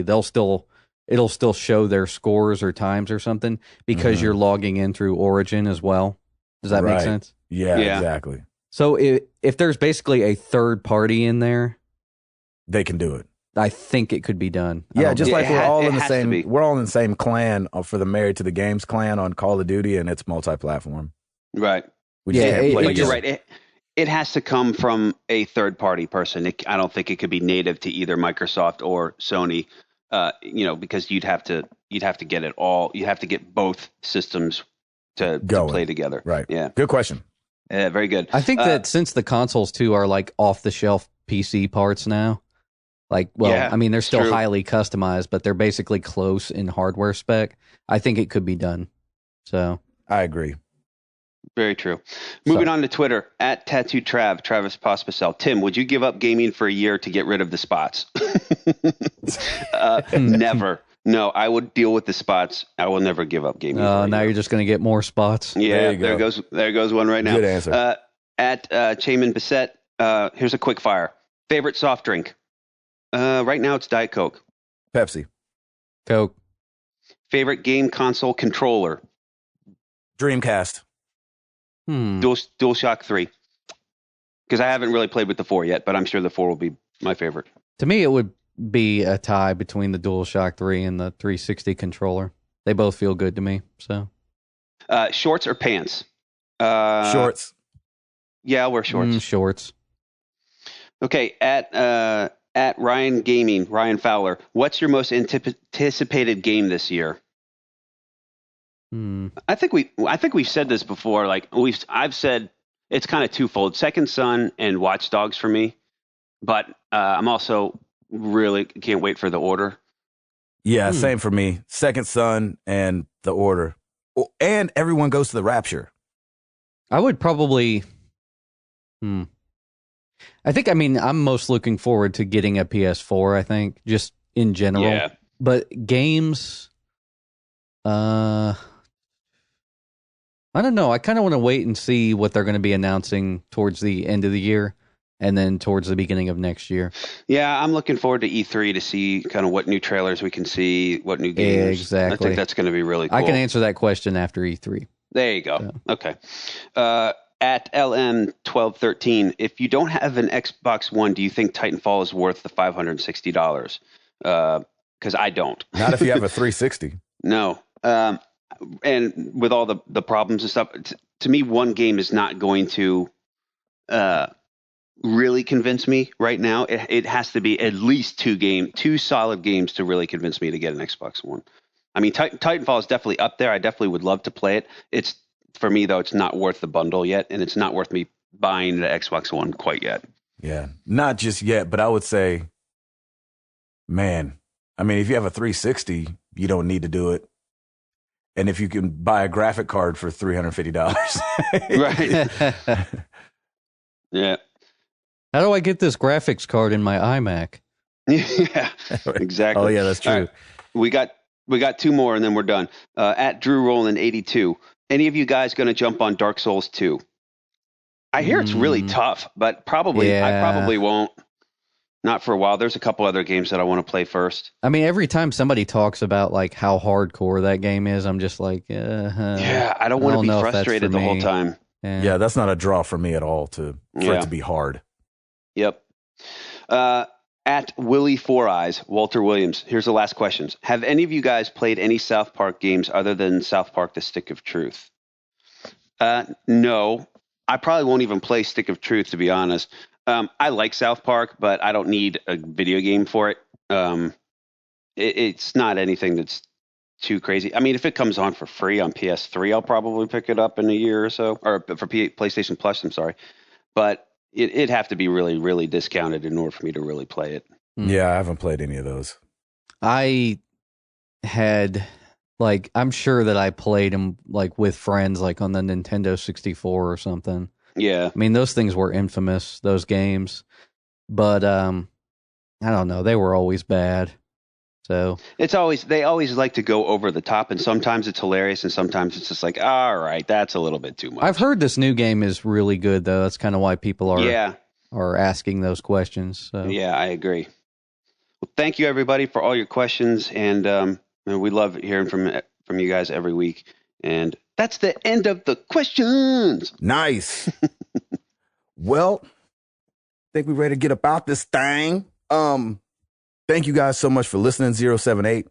Speaker 3: it'll still show their scores or times or something because you're logging in through Origin as well. Does that make sense?
Speaker 1: Yeah, exactly.
Speaker 3: So if there's basically a third party in there,
Speaker 1: they can do it.
Speaker 3: I think it could be done.
Speaker 1: Yeah, just like we're all in the same clan for the Married to the Games clan on Call of Duty, and it's multi-platform.
Speaker 2: Right.
Speaker 1: But you're
Speaker 2: right. It has to come from a third-party person. I don't think it could be native to either Microsoft or Sony. Because you'd have to get it all. You have to get both systems to play together.
Speaker 1: Right.
Speaker 2: Yeah.
Speaker 1: Good question.
Speaker 2: Yeah, very good.
Speaker 3: I think that since the consoles too are like off-the-shelf PC parts now, they're still highly customized, but they're basically close in hardware spec. I think it could be done. So
Speaker 1: I agree.
Speaker 2: Very true. Moving on to Twitter, at Tattoo Trav, Travis Pospisil. Tim, would you give up gaming for a year to get rid of the spots? Never. No, I would deal with the spots. I will never give up gaming.
Speaker 3: Now you're just going to get more spots.
Speaker 2: Yeah, there goes one right now.
Speaker 1: Good answer.
Speaker 2: At Chayman Bissett, here's a quick fire. Favorite soft drink? Right now it's Diet Coke.
Speaker 1: Pepsi.
Speaker 3: Coke.
Speaker 2: Favorite game console controller?
Speaker 1: Dreamcast.
Speaker 2: DualShock 3. Because I haven't really played with the 4 yet, but I'm sure the 4 will be my favorite.
Speaker 3: To me, it would be a tie between the DualShock 3 and the 360 controller. They both feel good to me. So,
Speaker 2: shorts or pants?
Speaker 1: Shorts.
Speaker 2: Yeah, I'll wear shorts.
Speaker 3: Shorts. Okay,
Speaker 2: at Ryan Gaming, Ryan Fowler, what's your most anticipated game this year? I think we've said this before. I've said it's kind of twofold: Second Son and Watch Dogs for me. But I'm also really can't wait for The Order.
Speaker 1: Yeah, same for me. Second Son and The Order, and Everyone Goes to the Rapture.
Speaker 3: I would probably. I'm most looking forward to getting a PS4. I think just in general.
Speaker 2: Yeah.
Speaker 3: But games. I don't know. I kind of want to wait and see what they're going to be announcing towards the end of the year and then towards the beginning of next year.
Speaker 2: Yeah, I'm looking forward to E3 to see kind of what new trailers we can see, what new games.
Speaker 3: Exactly.
Speaker 2: I think that's going to be really cool.
Speaker 3: I can answer that question after E3.
Speaker 2: There you go.
Speaker 3: So.
Speaker 2: Okay. At LM1213, if you don't have an Xbox One, do you think Titanfall is worth the $560? Because I don't.
Speaker 1: Not if you have a 360.
Speaker 2: No. And with all the problems and stuff, to me, one game is not going to really convince me right now. It has to be at least two solid games to really convince me to get an Xbox One. I mean, Titanfall is definitely up there. I definitely would love to play it. For me, though, it's not worth the bundle yet, and it's not worth me buying the Xbox One quite yet.
Speaker 1: Yeah, not just yet, but I would say, man, I mean, if you have a 360, you don't need to do it. And if you can buy a graphic card for $350.
Speaker 2: Right. Yeah.
Speaker 3: How do I get this graphics card in my iMac?
Speaker 2: Yeah, exactly.
Speaker 1: Oh, yeah, that's true.
Speaker 2: Right. We got two more, and then we're done. At Drew Roland 82. Any of you guys going to jump on Dark Souls 2? I hear it's really tough, but I probably won't. Not for a while. There's a couple other games that I want to play first.
Speaker 3: I mean, every time somebody talks about like how hardcore that game is, I'm just like,
Speaker 2: yeah, I don't want to be frustrated the whole time.
Speaker 1: Yeah, that's not a draw for me at all for it to be hard.
Speaker 2: Yep. At Willie Four Eyes, Walter Williams. Here's the last questions. Have any of you guys played any South Park games other than South Park: The Stick of Truth? No. I probably won't even play Stick of Truth, to be honest. I like South Park, but I don't need a video game for it. It's not anything that's too crazy. I mean, if it comes on for free on PS3, I'll probably pick it up in a year or so, or for PlayStation Plus, I'm sorry. But it'd have to be really, really discounted in order for me to really play it.
Speaker 1: Yeah, I haven't played any of those.
Speaker 3: I had, like, I'm sure that I played them, like, with friends, like, on the Nintendo 64 or something.
Speaker 2: Yeah.
Speaker 3: I mean, those things were infamous, those games. But, I don't know. They were always bad. So
Speaker 2: They always like to go over the top, and sometimes it's hilarious, and sometimes it's just like, all right, that's a little bit too much.
Speaker 3: I've heard this new game is really good, though. That's kind of why people
Speaker 2: Yeah.
Speaker 3: are asking those questions. So.
Speaker 2: Yeah, I agree. Well, thank you everybody for all your questions, and we love hearing from you guys every week. And that's the end of the questions.
Speaker 1: Nice. Well, I think we're ready to get about this thing. Thank you guys so much for listening, 078.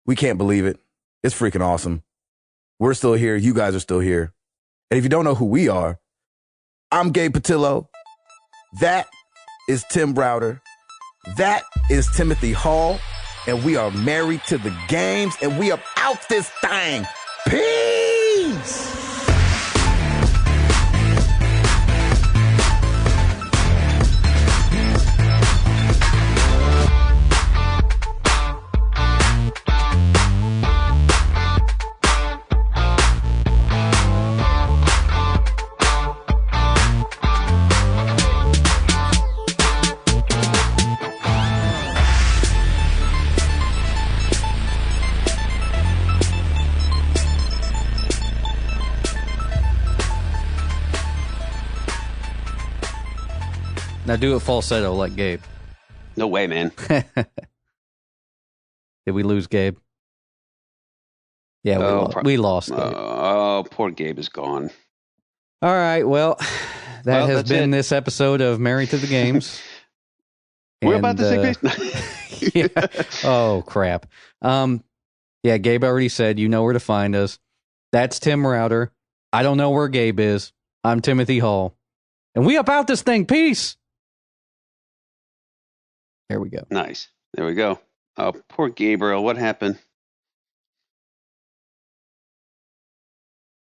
Speaker 1: We can't believe it. It's freaking awesome. We're still here. You guys are still here. And if you don't know who we are, I'm Gabe Patillo. That is Tim Browder. That is Timothy Hall. And we are married to the games, and we are out this thing. Peace!
Speaker 3: Now do it falsetto like Gabe.
Speaker 2: No way, man.
Speaker 3: Did we lose Gabe? Yeah, we lost Gabe.
Speaker 2: Oh, poor Gabe is gone.
Speaker 3: All right, well, that has been
Speaker 2: it.
Speaker 3: this episode of Married to the Games.
Speaker 2: We're about to say peace.
Speaker 3: Yeah. Oh, crap. Yeah, Gabe already said, you know where to find us. That's Tim Router. I don't know where Gabe is. I'm Timothy Hall. And we about this thing. Peace. There we go.
Speaker 2: Nice. There we go. Oh, poor Gabriel. What happened?